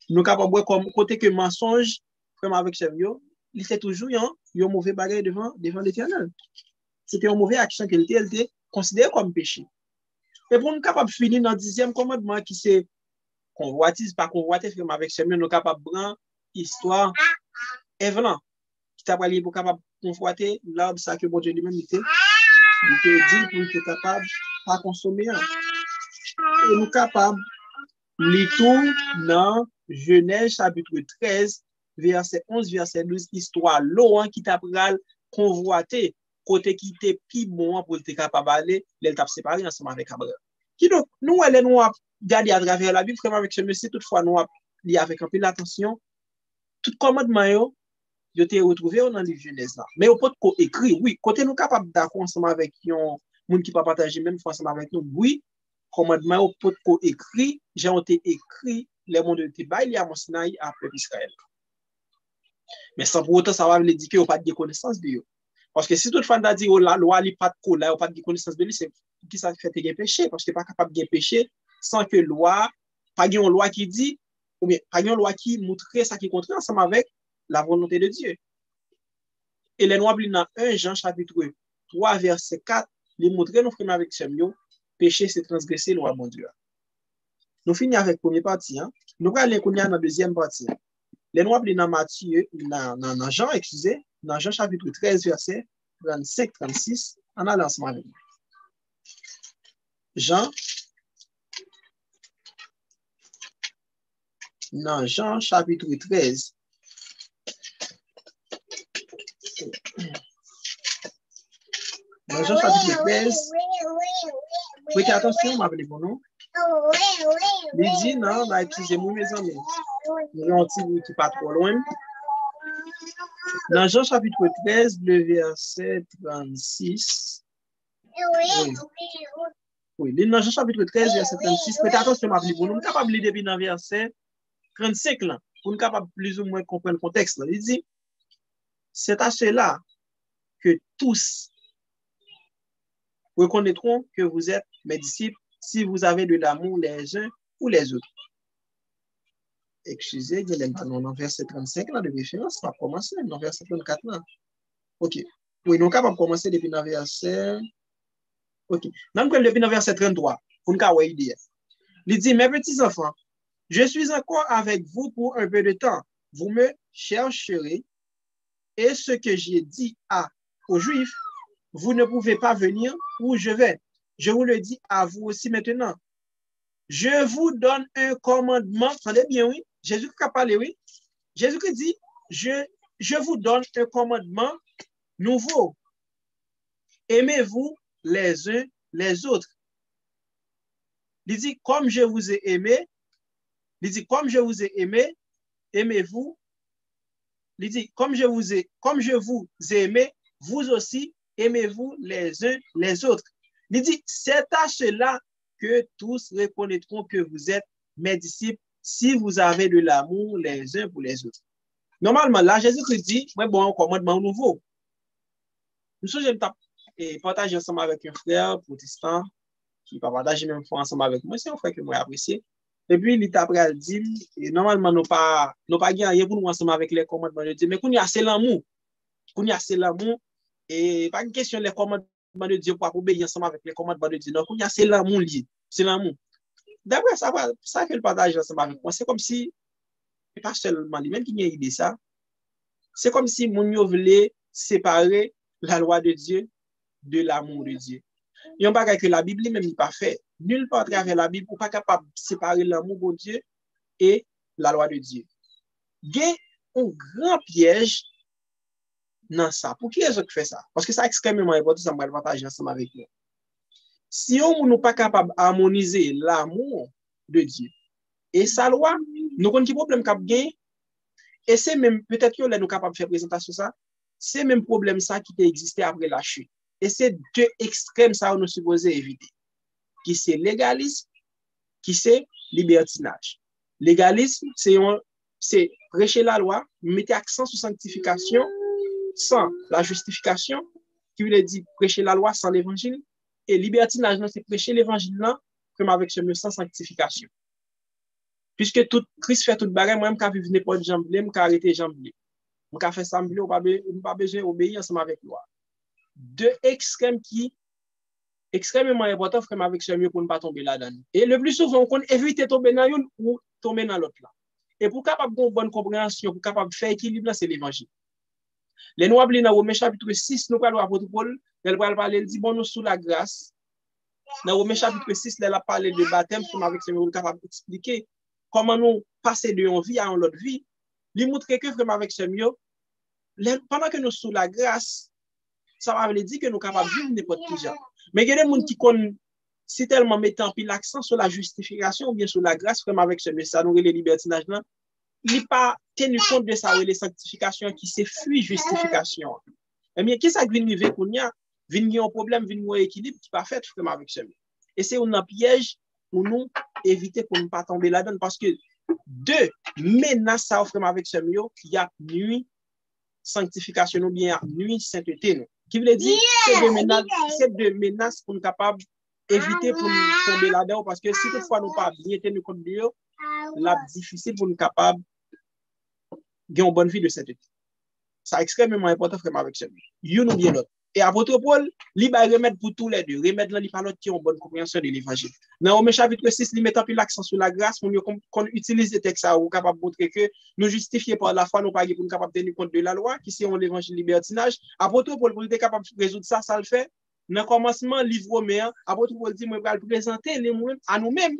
Nous sommes capables de voir comme côté que mensonge, frère avec Samuel, il fait toujours un mauvais bagage devant l'Éternel. C'était une mauvaise action qu'elle était considérée comme péché. Et pour nous capables de finir dans le 10e commandement qui c'est convoitise, pas convoiter, frère avec Samuel, nous sommes capables de prendre l'histoire Evelyn, qui t'a parlé pour capable de convoiter l'arbre ça que bon Dieu lui-même était. Il te dit pour être capable de consommer. Et nous sommes capables de tout dans Genèse chapitre 13, verset 11, verset 12, histoire l'eau qui t'a convoité, côté qui était plus bon pour être capable d'aller, elle t'a séparé ensemble avec Abraham. Qui donc, nous, elle nous a gardé à travers la Bible, frère avec ce monsieur, toutefois, nous a lié avec un peu l'attention. Tout commandement, yo te retrouvé dans le livre Genèse là. Mais on peut écrire, oui, côté nous capable d'accord ensemble avec un monde qui pas partager même fois ensemble avec nous, oui, commandement on peut écrire, j'ai été écrit les mondes de Tibaï, il y a mon Sinaï à peuple Israël. Mais sans pour autant ça va veut dire que on pas de connaissance de eux. Parce que si tout fan t'a dit oh la loi li pas de cola, on pas de connaissance de lui, c'est qui ça fait te péché parce que pas capable de péché sans que loi pas une loi qui dit ou bien pas une loi qui montre ça qui contraire ensemble avec la volonté de Dieu. Et les noirs dans 1 Jean chapitre 3 verset 4, les montrer nous frères avec Samuel, péché c'est transgresser la loi de Dieu. Nous finissons avec la première partie, hein. Nous allons aller dans la deuxième partie. Les noirs dans Matthieu, dans Jean, excusez, dans Jean chapitre 13 verset 35-36, en allant ensemble avec nous. Jean, dans Jean chapitre 13, dans Jean chapitre 13, prêtez attention, m'appelez pour nous. Il dit, non, excusez-moi, mes amis. Nous avons un petit bout qui n'est pas trop loin. Dans Jean chapitre 13, le verset 36. Oui, dans Jean chapitre 13, verset 36. Faites attention, ma vie, pour nous capables de lire depuis dans verset 35, là, pour nous capables plus ou moins comprendre le contexte. Là. Il dit, c'est à cela que tous reconnaîtront que vous êtes mes disciples si vous avez de l'amour les uns ou les autres. Excusez, dans verset 35, là, de référence, on va commencer, dans verset 34, là. OK. Oui, nous sommes commencer depuis dans verset. OK. Nous sommes depuis dans verset 33, pour nous avoir une idée. Il dit, mes petits enfants, je suis encore avec vous pour un peu de temps. Vous me chercherez, et ce que j'ai dit aux Juifs, vous ne pouvez pas venir où je vais. Je vous le dis à vous aussi maintenant. Je vous donne un commandement. Entendez bien, oui? Jésus qui a parlé, oui? Jésus qui dit, je vous donne un commandement nouveau. Aimez-vous les uns les autres. Il dit, comme je vous ai aimé, aimez-vous. Il dit, comme je vous ai aimé, vous aussi, aimez-vous les uns les autres. Il dit, c'est à cela que tous reconnaîtront que vous êtes mes disciples si vous avez de l'amour les uns pour les autres. Normalement, là, Jésus-Christ dit, moi, bon, un commandement nouveau. Nous sommes partager ensemble avec un frère protestant qui va partager même fois ensemble avec moi. C'est un frère que moi apprécié. Et puis, il t'a dit, normalement, nous pas gagné pour nous ensemble avec les commandements de Dieu, mais qu'on y a c'est l'amour. Et pas une question les commandements de Dieu pour obéir ensemble avec les commandements de Dieu. Donc, qu'on y a c'est l'amour lié. C'est l'amour. D'après ça fait le partage ensemble avec moi. C'est comme si, pas seulement lui-même qui a idée ça, c'est comme si mon voulait séparer la loi de Dieu de l'amour de Dieu. Il n'y a pas que la Bible même n'est pas fait. Nulle part à travers la Bible, on n'est pas capable de séparer l'amour de Dieu et la loi de Dieu. Il y a un grand piège dans ça. Pour qui est-ce qui fait ça? Parce que c'est extrêmement important, ça va partager ensemble avec nous. Si on n'est pas capable d'harmoniser l'amour de Dieu et sa loi, nous avons un problème qui a gagné. Et c'est même, peut-être que nous sommes capables de faire présentation ça, c'est même problème ça qui a existé après la chute. Et c'est deux extrêmes ça nous supposons éviter. Qui c'est légalisme, qui c'est libertinage. Légalisme, c'est prêcher la loi, mettre accent sur sanctification sans la justification, qui veut dire prêcher la loi sans l'évangile. Et libertinage, c'est prêcher l'évangile comme avec ce mot sans sanctification. Puisque tout Christ fait tout bagarre, moi-même, quand je venais pas de jamblé, je arrêté jamblé. Je fait ça, je n'ai pas besoin d'obéir ensemble avec loi. Deux extrêmes qui extrêmement important frère avec ce mieux pour ne pas tomber là-dedans. Et le plus souvent on évite de tomber dans une ou tomber dans l'autre là. Et pour capable de bonne compréhension, pour capable de faire équilibre, c'est l'évangile. Les noirs dans Romains chapitre 6, nous parlons apôtre Paul, elle va parler, elle dit bon nous sous la grâce. Dans Romains chapitre 6, elle a parlé de baptême, pour avec ce mieux capable d'expliquer comment nous passer de une vie à une autre vie. Il montre que vraiment avec ce mieux pendant que nous sous la grâce, ça va dire que nous sommes capables de vivre n'importe qui genre. Mais il y a des gens qui connaissent si tellement mettant l'accent sur la justification ou bien sur la grâce, vraiment avec ce message, nous les libertinages, il n'est pas tenu compte de ça, les sanctifications qui s'effuient justification. Eh bien, qu'est-ce que vient arriver qu'on y a? Vient un problème, vient un équilibre qui n'est pas fait vraiment avec ce message. Et c'est un piège pour nous éviter pour ne pas tomber là-dedans parce que deux menaces ça offre avec ce message qui a nuit sanctification ou bien nuit sainteté. Qui veut dire c'est deux menaces pour nous capables d'éviter pour nous tomber là-dedans parce que si toutefois nous pas bien tenu compte de eux, c'est difficile pour nous capables de gagner une bonne vie de sainteté. C'est extrêmement important vraiment avec celui. Une ou bien l'autre. Et apôtre Paul, il va remettre pour tous les deux. Remettre dans les paroles qui ont une bonne compréhension de l'évangile. Dans Romains chapitre 6, il met un peu l'accent sur la grâce pour qu'on utilise les textes pour capable montrer que nous justifier par la foi, nous pas pour nous capable tenir compte de la loi, qui c'est l'évangile libertinage. Apôtre Paul, pour être capable de résoudre ça, ça le fait. Dans le commencement, livre Romain, apôtre Paul dit, moi, je vais présenter à nous-mêmes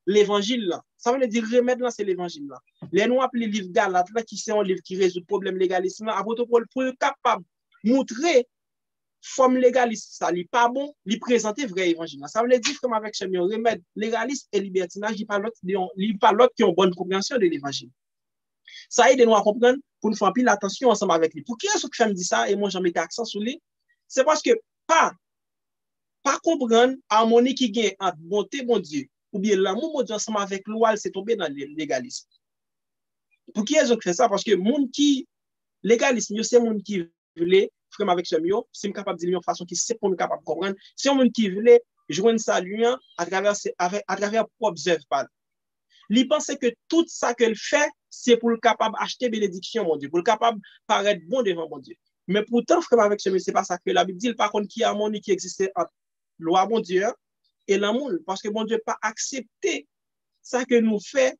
l'évangile là. Ça veut dire remettre là, c'est l'évangile là. Les nous appelons livre Galates là, qui c'est un livre qui résout le problème légalisme là. Apôtre Paul, pour être capable de montrer forme légaliste, ça n'est pas bon, il présente vrai évangile. Ça veut dire, frère, avec ce remède légaliste et libertinage, il parle l'autre qui ont bonne compréhension de l'évangile. Ça aide nous à comprendre pour nous faire pile attention ensemble avec lui. Pour qui est-ce que je me dis ça et moi j'en mets accent sur lui? C'est parce que pas comprendre harmonie qui gagne entre bonté, bon Dieu, ou bien l'amour, mon Dieu, ensemble avec loi, c'est tombé dans le légalisme. Pour qui est-ce que fait ça? Parce que monde qui légalisme, c'est monde qui veut frère avec ce mieux, c'est capable de dire de façon qui c'est pour nous capable de comprendre. C'est un monde qui veut joindre sa lumière à travers propres œuvres. Il pense que tout ça qu'elle fait, c'est pour le capable acheter bénédiction, mon Dieu, pour le capable paraître bon devant mon Dieu. Mais pourtant, frère avec ce mieux, c'est pas ça que la Bible dit. Par contre, qu'il y a harmonie qui existait entre loi, mon Dieu, et l'amour. Parce que mon Dieu pas accepté ça que nous fait,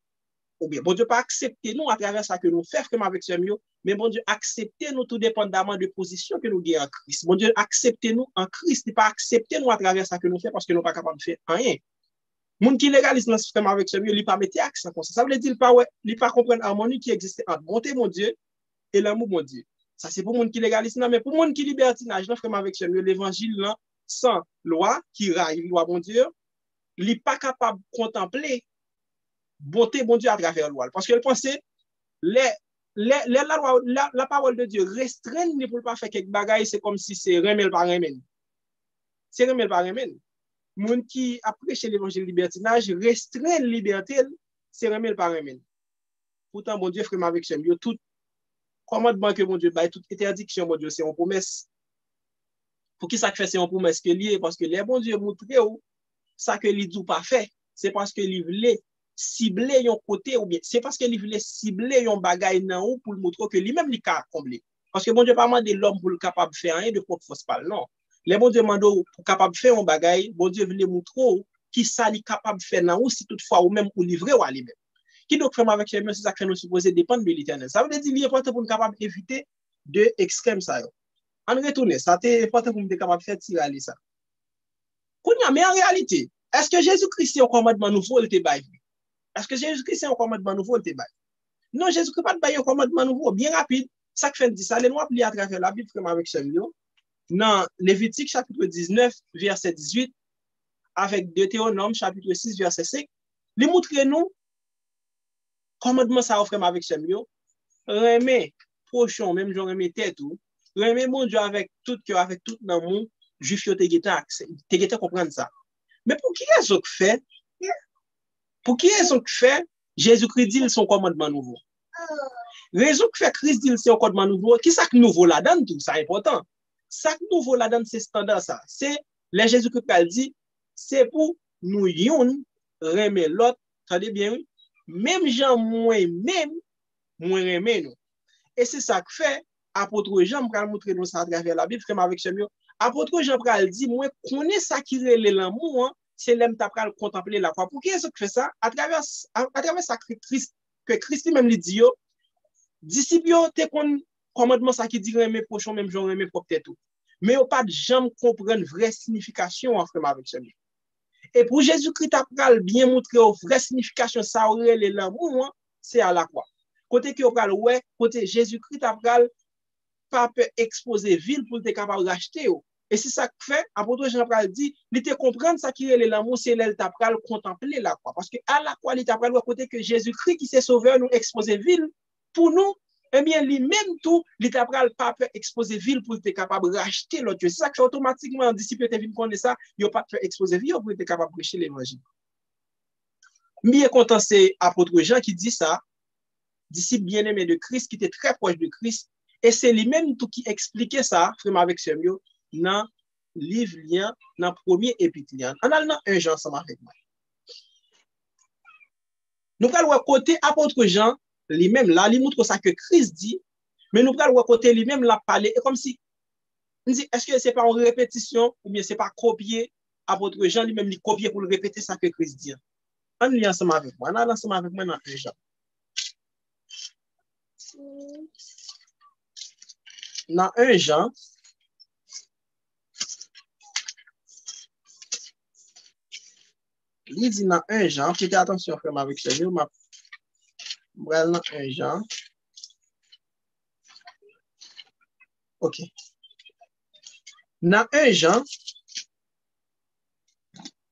ou bien, bon Dieu pas accepté nous à travers ça que nous fait, frère avec ce mieux, mais bon Dieu accepté nous tout dépendamment de position que nous avons en Christ. Bon Dieu accepté nous en Christ, il pas accepté nous à travers ça que nous fait parce que nous pas capable de faire rien. Moun qui légalise dans ce système avec ce mieux, il pas mettre accent comme ça. Ça veut dire pas ouais, il pas comprendre l'harmonie qui existe entre bonté mon Dieu et l'amour mon Dieu. Ça c'est pour moun qui légalise non, mais pour moun qui libertinage non frère avec ce mieux, l'évangile là sans loi qui raille loi mon Dieu, il pas capable de contempler bonté bon Dieu à travers la loi parce qu'elle pensait la parole de Dieu restreint pour pas faire quelque bagaille, c'est comme si c'est remel par remel. C'est remel par remel. Moun qui a prêché l'évangile libertinage restreint la liberté, c'est remel par remel. Pourtant bon Dieu frère avec j'aime tout commandement que mon Dieu bail, toute interdiction mon Dieu c'est une promesse. Pour qui ça fait c'est une promesse que lié parce que les bon Dieu montre ça que li dit pas fait, c'est parce que li voulait cibler yon côté ou bien c'est parce que li voulait cibler yon bagay nan ou pour montrer que lui-même li ka combler. Parce que bon Dieu pas mandé l'homme pour le capable faire rien de propre force pas non. Les bon Dieu mando pour capable faire un bagay, bon Dieu voulait montrer qui ça li capable faire nan ou si toutefois ou même ou livrer ou à lui-même. Qui donc fait avec les c'est ça que nous supposé dépendre de l'Éternel. Ça veut dire il est important pour nous capable éviter de extrême ça. En retourner, ça t'est important pour nous capable faire tirer ça. Mais en réalité, est-ce que Jésus-Christ est un commandement nouveau ou te bail? Est-ce que Jésus-Christ est un commandement nouveau ou te bail? Non, Jésus-Christ pas de un commandement nouveau, bien rapide. Ça que fait dit ça, les nous appliquer à travers la Bible vraiment avec Samuel. Dans Lévitique chapitre 19 verset 18 avec Deutéronome chapitre 6 verset 5, les montrer nous commandement ça offre avec Samuel. Remet prochain même genre remet tête ou remet mon Dieu avec tout cœur avec tout amour, juif yo te gete comprendre ça. Mais pour qui est-ce que fait? Pour qui est-ce que fait Jésus-Christ dit son commandement nouveau? Raison que fait Christ dit son commandement nouveau, qui ça que nouveau là-dedans tout ça important. Ça que nouveau là-dedans c'est standard ça. C'est les Jésus-Christ dit c'est pour nous yon remet l'autre, attendez bien oui. Même Jean moins remet nous. Et c'est ça que fait apôtre Jean pral montrer nous ça à travers la Bible frère avec Samuel. Apôtre Jean pral dit moi connais ça qui relève l'amour c'est l'aime t'a pral contempler la croix. Pour qui est-ce que fait ça à travers ça que Christ même lui dit yo disciple yo te kon commandement ça qui dit mes prochains même genre mes propre tête tout. Mais yo pas de jamais comprendre vraie signification en frère avec Samuel. Et pour Jésus-Christ t'a pral bien montrer vraie signification ça relève l'amour c'est à la croix. Côté que pral ouais côté Jésus-Christ t'a pral pas peut exposer ville pour être capable d'acheter. Et c'est ça que fait, apôtre Jean pral dit, il te comprendre ça qui est l'amour, c'est l'elle t'a pral contempler la croix. Parce que à la croix, il t'a pral côté que Jésus-Christ qui s'est sauveur nous exposer ville pour nous, eh bien, lui-même tout, il t'a pral pas peut exposer ville pour être capable d'acheter l'autre. C'est ça que automatiquement, un disciple te vient connaître ça, il n'a pas fait exposer ville pour être capable de prêcher l'évangile. Bien content, c'est apôtre Jean qui dit ça, disciple bien-aimé de Christ, qui était très proche de Christ. Et c'est lui-même tout qui expliquait ça, frère avec Samuel, dans le livre lien, dans le premier épître lien. En allant 1 Jean ensemble avec moi. Nous allons voir côté apôtre Jean, lui-même là, il montre ça que Christ dit, mais nous allons voir côté lui-même là parler, et comme si, on dit, est-ce que c'est pas une répétition, ou bien c'est pas copier apôtre Jean lui-même, il copier pour le répéter ça que Christ dit. On lit ensemble avec moi, on allant ensemble avec moi dans 1 Jean. Dans 1 Jean, il dit dans 1 Jean, faites attention frère avec ce livre, dans 1 Jean. OK. Dans 1 Jean,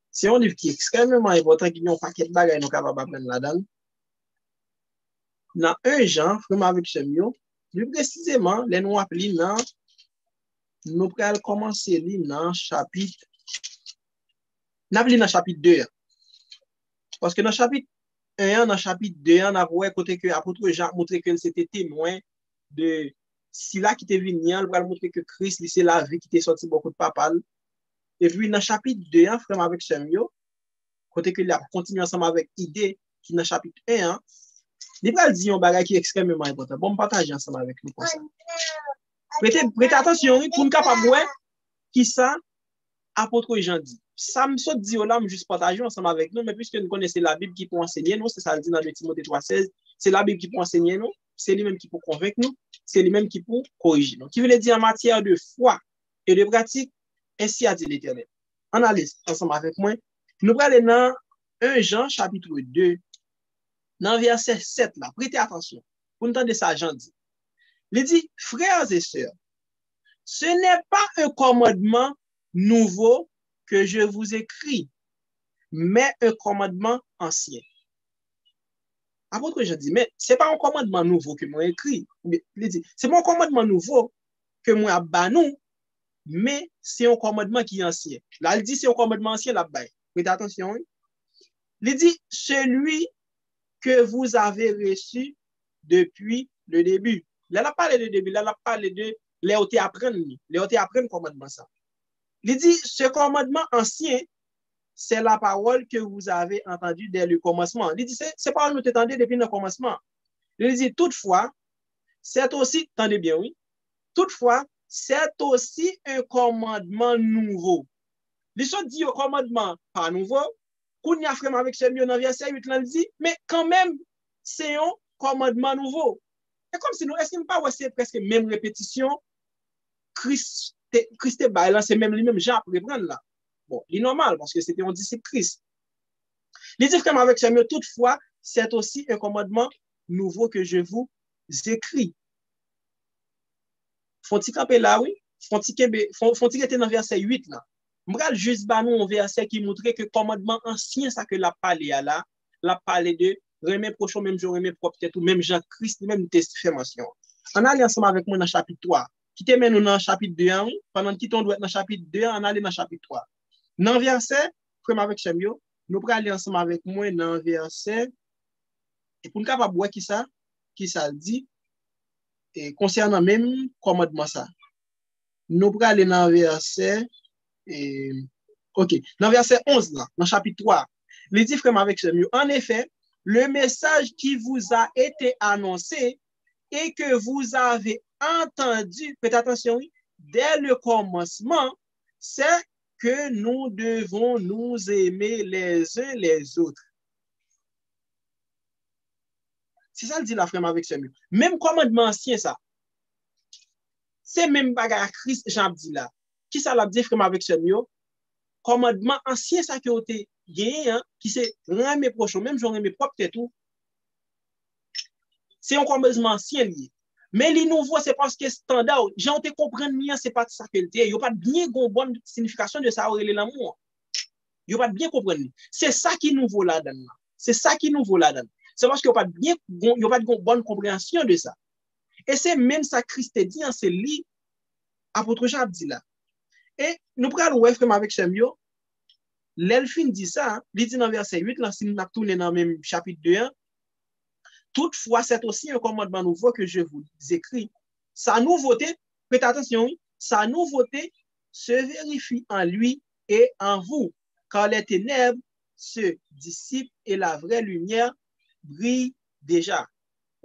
c'est un livre qui est extrêmement important, qui a un paquet de bagages nous capables d'apprendre là-dedans. Dans 1 Jean, frère avec Chemio, plus précisément, les nous appelons dans, nous allons commencer dans chapitre, dans chapitre 2. Parce que dans chapitre 1, dans chapitre 2, on a vu côté que l'apôtre Jean montré que c'était témoin de si là qui était venu, on va montrer que Christ, c'est la vie qui était sorti beaucoup de papal. Et puis dans chapitre 2, frère avec Chemio, côté que il a continué ensemble avec idée qui dans chapitre 1, il va dire un bagage qui est extrêmement important. Bon, partager ensemble avec nous pour ça. Prêtez attention pour nous capable voir qui ça apôtre Jean dit. Ça me saute dit là, juste partager ensemble avec nous, mais puisque nous connaissons la Bible qui peut enseigner nous, c'est ça le dit dans 2 Timothée 3,16, c'est la Bible qui peut enseigner nous, c'est lui-même qui peut convaincre nous, c'est lui-même qui peut corriger nous. Qui veut dire en matière de foi et de pratique, ainsi a dit l'Éternel. Analyse ensemble avec moi. Nous allons dans 1 Jean chapitre 2, dans verset 7 là. Prêtez attention. Pour entendre ça, Jean dit. Il dit, frères et sœurs, ce n'est pas un commandement nouveau que je vous écris, mais un commandement ancien. Apôtre Jean dit, mais ce n'est pas un commandement nouveau que moi écrit. Il dit, c'est pas un commandement nouveau que moi banou, mais c'est un commandement qui est ancien. Là, il dit, c'est un commandement ancien là-bas. Faites attention. Il dit, celui que vous avez reçu depuis le début. Là, il a parlé de début, là, il a parlé de l'éoté apprendre commandement ça. Il dit, ce commandement ancien, c'est la parole que vous avez entendue dès le commencement. Il dit, c'est parole que nous t'entendons depuis le commencement. Il dit, toutefois, c'est aussi, attendez bien, oui, toutefois, c'est aussi un commandement nouveau. Les choses disent un commandement pas nouveau, qu'on y a vraiment avec ce mieux dans verset 8, là, il dit, mais quand même, c'est un commandement nouveau. Et comme si nous, est-ce qu'il pas c'est presque même répétition, Christ est là, c'est même lui-même Jean pour reprendre là. Bon, il est normal parce que c'était un disciple Christ. Il dit vraiment avec ce mieux, toutefois, c'est aussi un commandement nouveau que je vous écris. Faut-il camper là, oui? Faut-il être dans verset 8 là? M'bral juste ba nous un verset qui montre que commandement ancien ça que la parlé là, la parlé de remet prochain même jour remet propre tête ou même Jean-Christ même test fait mention. On allait ensemble avec moi dans chapitre 3. Qui te mène nous dans chapitre 2 pendant qui on doit être dans chapitre 2, on allait dans chapitre 3. Dans verset comme avec Chemio, nous pral aller ensemble avec moi dans verset et pour nous capable voir qui ça dit et concernant même commandement ça. Nous pral aller dans verset OK, dans verset 11 là, dans chapitre 3, il dit frère avec Chemio, en effet, le message qui vous a été annoncé et que vous avez entendu, faites attention, dès le commencement, c'est que nous devons nous aimer les uns les autres. C'est ça le dit la frère avec Chemio. Même commandement ancien ça. C'est même bagarre Christ Jean dit là. Qui ça l'a dit frère avec Chemio? Commandement ancien ça qui a été gagné, qui c'est rendre mes prochains, même j'aurais mes propres têtes tout. C'est un commandement ancien lié. Mais les nouveaux, c'est parce que standard, j'en te comprendre bien, c'est pas ça que le il y a pas bien une bonne signification de ça aurait l'amour. Il y a pas bien comprendre. C'est ça qui nous vaut là-dedans. C'est ça qui nous vaut là-dedans. C'est parce qu'il y a pas bien il y a pas de bonne compréhension de ça. Et c'est même ça Christ dit en ce livre apôtre Jean dit là. Et nous prenons ouais frère avec Chemio. L'Elfin dit ça, il dit dans verset 8 là si nous tourner dans même chapitre 2. Toutefois, c'est aussi un commandement nouveau que je vous écris. Sa nouveauté, faites attention, sa nouveauté se vérifie en lui et en vous, car les ténèbres se dissipent et la vraie lumière brille déjà.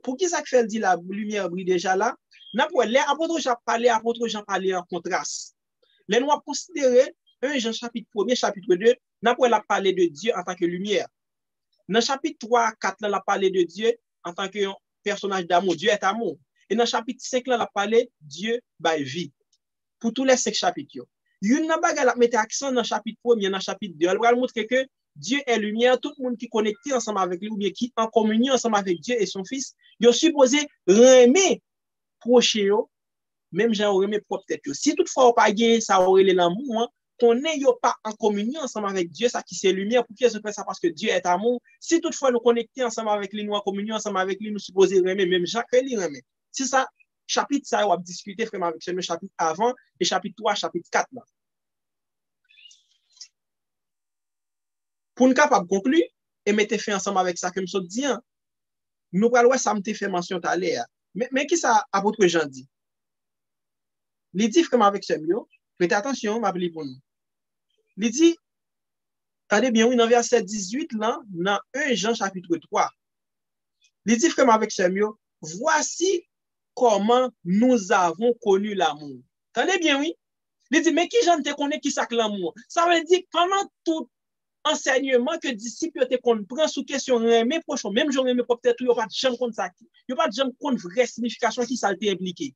Pour qui ça fait dit la lumière brille déjà là? Les apôtres Jean parlaient en contraste. Les nous avons considéré 1 Jean chapitre 1er, chapitre 2, nous avons parlé de Dieu en tant que lumière. Dans chapitre 3, 4, là, on a parlé de Dieu en tant que personnage d'amour. Dieu est amour. Et dans chapitre 5, là, on a parlé Dieu by vie. Pour tous les 5 chapitres. Il y a un mettre accent dans le chapitre 1er, dans le chapitre 2. Elle va montrer que Dieu est lumière. Tout le monde qui est connecté ensemble avec lui, ou bien qui est en communion ensemble avec Dieu et son Fils, il est supposé aimer prochain, même gens ou aimer propre tête. Si toutefois ou pas gagné ça aurait l'amour, qu'on n'est pas en communion ensemble avec Dieu, ça qui c'est lumière, pour qui je fais ça parce que Dieu est amour. Si toutefois nous connecter ensemble avec lui, nous en communion ensemble avec lui, nous supposons aimer, même Jacques lui aimer. C'est ça, chapitre ça, on va discuter vraiment avec le chapitre avant et chapitre 3, chapitre 4 là. Pour nous capable conclure et mettre fin ensemble avec ça que nous sommes dit, nous allons ça me fait mention tout à l'heure. Mais qui ça apôtre Jean dit? Il dit vraiment avec ce mieux, prêtez attention, m'appelez pour nous. Il dit, attendez bien, oui, dans verset 18, là, dans 1 Jean chapitre 3. Il dit vraiment avec ce mieux, voici comment nous avons connu l'amour. Attendez bien, oui. Il dit, mais qui j'en te connaît qui ça que l'amour? Ça veut dire, pendant tout enseignement que disciples te comprennent sous question aimer prochain, même j'aurais aimé peut-être, il n'y a pas de jamais contre ça. Il n'y a pas de jamais contre vraie signification qui ça été impliqué.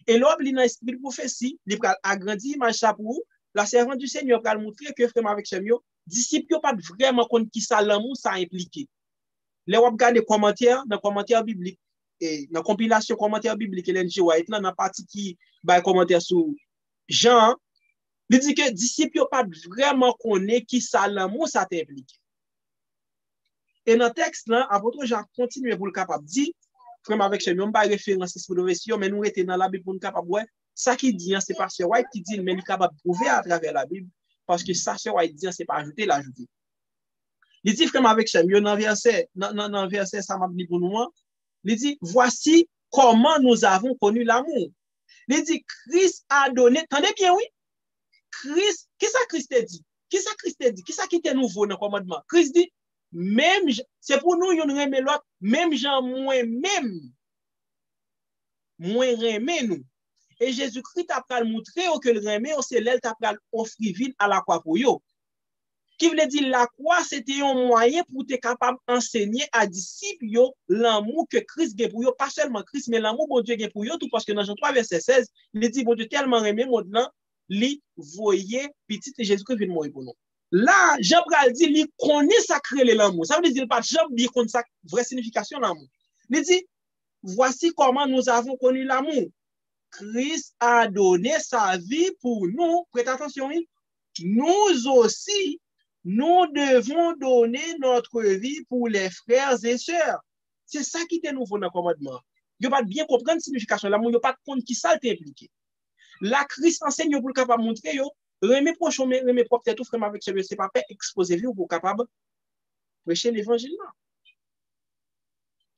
Et l'homme, il a l'esprit de prophétie, il a agrandi image ça pour vous. La servante du Seigneur va montrer que vraiment avec ce mieux, disciples n'ont pas vraiment compte qui ça l'amour ça impliqué. Les web regarder commentaires dans commentaires bibliques et dans compilation commentaires bibliques LNG White là dans partie qui ba commentaire sur Jean, il dit que disciples n'ont pas vraiment connaît qui ça l'amour ça impliqué. Et dans le texte là, apôtre Jean continue pour le capable dit vraiment avec ce mieux, on pas référence esprit de mais nous était dans la Bible pour nous capable ouais. Ça qui dit, c'est Pasteur White qui dit, mais il est capable de prouver à travers la Bible, parce que ça, Pasteur White dit, c'est pas ajouter, l'ajouter. Il dit vraiment avec Samuel, dans verset, ça m'a dit pour nous, il dit, voici comment nous avons connu l'amour. Il dit, Christ a donné, attendez bien, oui, Christ, qu'est-ce que Christ a dit? Qu'est-ce que Christ a dit? Qu'est-ce qui était nouveau dans le commandement? Christ dit, même, c'est pour nous, il y a l'autre, même gens, moins remet nous. Et Jésus-Christ a montré que le remet, c'est l'elle t'a offrir ville à la croix pour yo. Qui veut dire la croix, c'était un moyen pour être capable d'enseigner à disciples l'amour que Christ a pour eux, pas seulement Christ, mais l'amour que Dieu a pour eux, tout parce que dans Jean 3, verset 16, il dit, bon Dieu tellement aimé, maintenant, lui voyait petit Jésus-Christ vient mourir pour nous. Là, Jean Bral dit, il connaît sacré l'amour. Ça veut dire, il pas Jean bien connaît sa vraie signification l'amour. Il dit, voici comment nous avons connu l'amour. Christ a donné sa vie pour nous. Prêtez attention, nous aussi, nous devons donner notre vie pour les frères et sœurs. C'est ça qui est nouveau dans le commandement. Il n'y a pas bien comprendre la signification de l'amour, il n'y a pas de compte qui ça est impliqué. La Christ enseigne pour le capable montrer, remet prochain, remet propre tout frère avec ce c'est pas fait, exposez-vous pour capable prêcher l'évangile.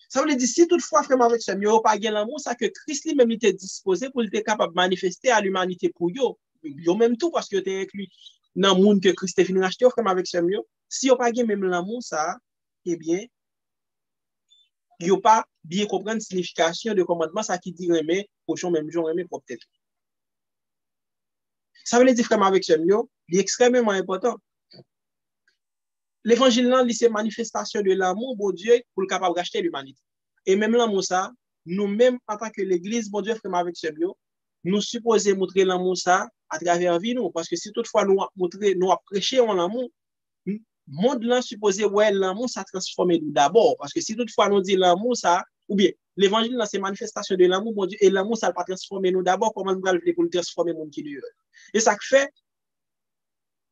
Ça veut dire, si toutefois, frère avec ce mieux, pas l'amour, ça que Christ lui-même était disposé pour être capable de manifester à l'humanité pour yo. Yo même tout parce que tu es inclus dans le monde que Christ est fini racheter, frère avec ce mieux. Si yo pas même l'amour, ça, eh bien, yo pas bien comprendre la signification de commandement, ça qui dit remet, prochain même jour, remet propre tête. Ça veut dire, frère avec ce mieux, il est extrêmement important. L'évangile là, c'est manifestation de l'amour, bon Dieu, pour le capable de racheter l'humanité. Et même l'amour ça, nous-mêmes, en tant que l'Église, bon Dieu, frère avec ce bio, nous supposons montrer l'amour ça à travers la vie, nous. Parce que si toutefois nous montrer, nous prêcher en l'amour, le monde là supposé, ouais, l'amour ça transforme nous d'abord. Parce que si toutefois nous dit l'amour ça, ou bien, l'évangile là, c'est manifestation de l'amour, bon Dieu, et l'amour ça ne va pas transformer nous d'abord, comment nous allons pour le transformer le monde qui dure. Et ça fait,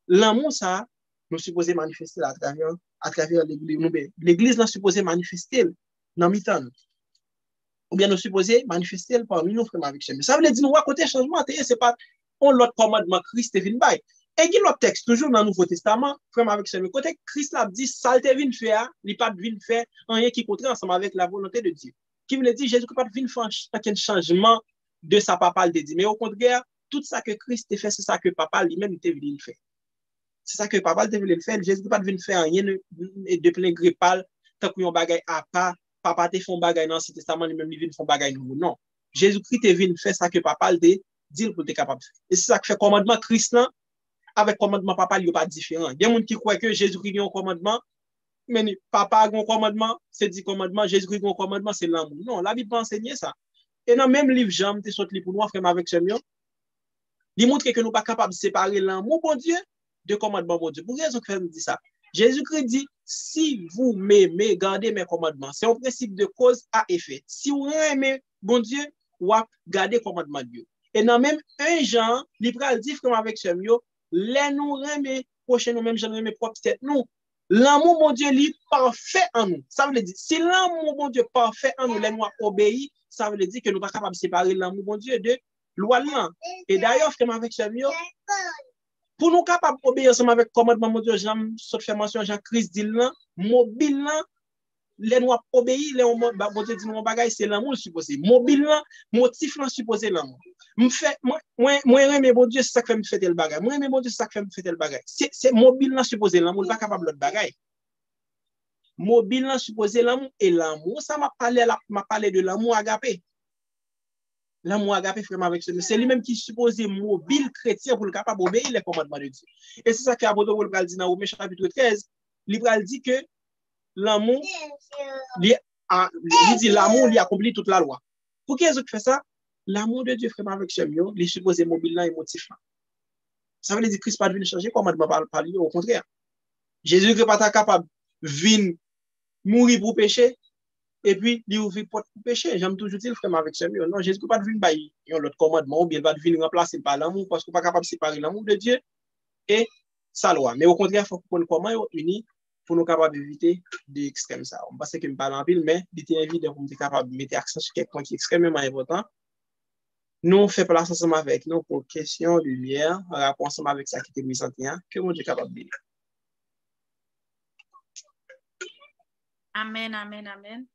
l'amour ça, nous supposons manifester à travers l'Église. L'Église nous supposée manifester dans le temps. Ou bien nous supposons manifester parmi nous, frères avec Chem. Ça veut dire, nous, à côté changement, c'est pas l'autre commandement Christ est venu bail. Et il y a l'autre texte, toujours dans le Nouveau Testament, frère avec Chem. Côté Christ l'a dit, ça te vient faire, il pas venu faire rien qui contraire ensemble avec la volonté de Dieu. Qui veut dire, Jésus pas venu faire un changement de sa papa de Dieu. Mais au contraire, tout ça que Christ a fait, c'est ça que papa lui-même était venu faire. C'est ça que papa devait le faire. Jésus ne peut pas venir faire rien de plein gré pâle, tant qu'il y a un bagage à part. Papa te fait un bagage dans l'Ancien Testament, lui-même, il vient faire un bagage nouveau. Non. Jésus-Christ est venu faire ça que papa dit pour être capable de faire. Et c'est ça que fait commandement Christ là, avec commandement papa, il n'y a pas de différent. Il y a des gens qui croient que Jésus-Christ a un commandement, mais papa a un commandement, c'est 10 commandements, Jésus-Christ a un commandement, c'est l'amour. Non, la Bible peut enseigner ça. Et dans le même livre, Jean, tu sorti pour nous, frère, avec ce mieux, il montre que nous ne sommes pas capables de séparer l'amour, bon Dieu, de commandement, bon Dieu. Pour raison que nous dit ça. Jésus-Christ dit, si vous m'aimez, gardez mes commandements. C'est un principe de cause à effet. Si vous aimez, bon Dieu, ou garder commandement Dieu. Et dans même un Jean, il pral dire comme avec ce mieux, les nous remet prochain nous même j'en remet propre tête nous. L'amour mon Dieu lui parfait en nous. Ça veut dire si l'amour mon Dieu parfait en nous, les nous obéir, ça veut dire que nous pas capable de séparer l'amour mon Dieu de loi là. Et d'ailleurs frère avec ce mieux, pour nous capables d'obéir ensemble avec commandement mon Dieu, Jean saute fait mention Jean Christ dit là, mobile là, les nous obéir, les bon Dieu dit mon bagage c'est l'amour supposé. Mobile là, motif là supposé l'amour. Moi mais bon Dieu c'est ça que fait me faire le bagage. Moi mais bon Dieu c'est ça que fait me faire le bagage. C'est mobile là supposé l'amour, pas capable l'autre bagage. Mobile là supposé l'amour et l'amour ça m'a parlé de l'amour agapé. L'amour agapé frère avec ce c'est lui-même qui supposé mobile chrétien pour le capable obéir les commandements de Dieu. Et c'est ça que apôtre Paul dit dans Romains chapitre 13, il dit que l'amour il dit l'amour lui accomplit toute la loi. Pour qui est-ce que fait ça? L'amour de Dieu frère avec ce mieux, il supposé mobile là émotif là. Ça veut dire Christ pas venir changer commandement par lui, au contraire. Jésus n'est pas capable venir mourir pour pécher et puis il ouvre porte pour pécher. J'aime toujours dire frère avec ce mieux. Non, Jésus n'est pas venir bailler l'autre commandement ou bien il va venir remplacer par l'amour parce qu'on n'est pas capable de séparer l'amour de Dieu et sa loi. Mais au contraire, il faut qu'on comment unis pour nous capables d'éviter des extrêmes ça. On pense que me parle en pile mais il était évident pour nous capable de mettre accent sur quelque point qui est extrêmement important. Nous faisons place ensemble avec nous pour question de lumière, en rapport ensemble avec ça qui était mis en tien, que mon Dieu est capable de dire. Amen, amen, amen.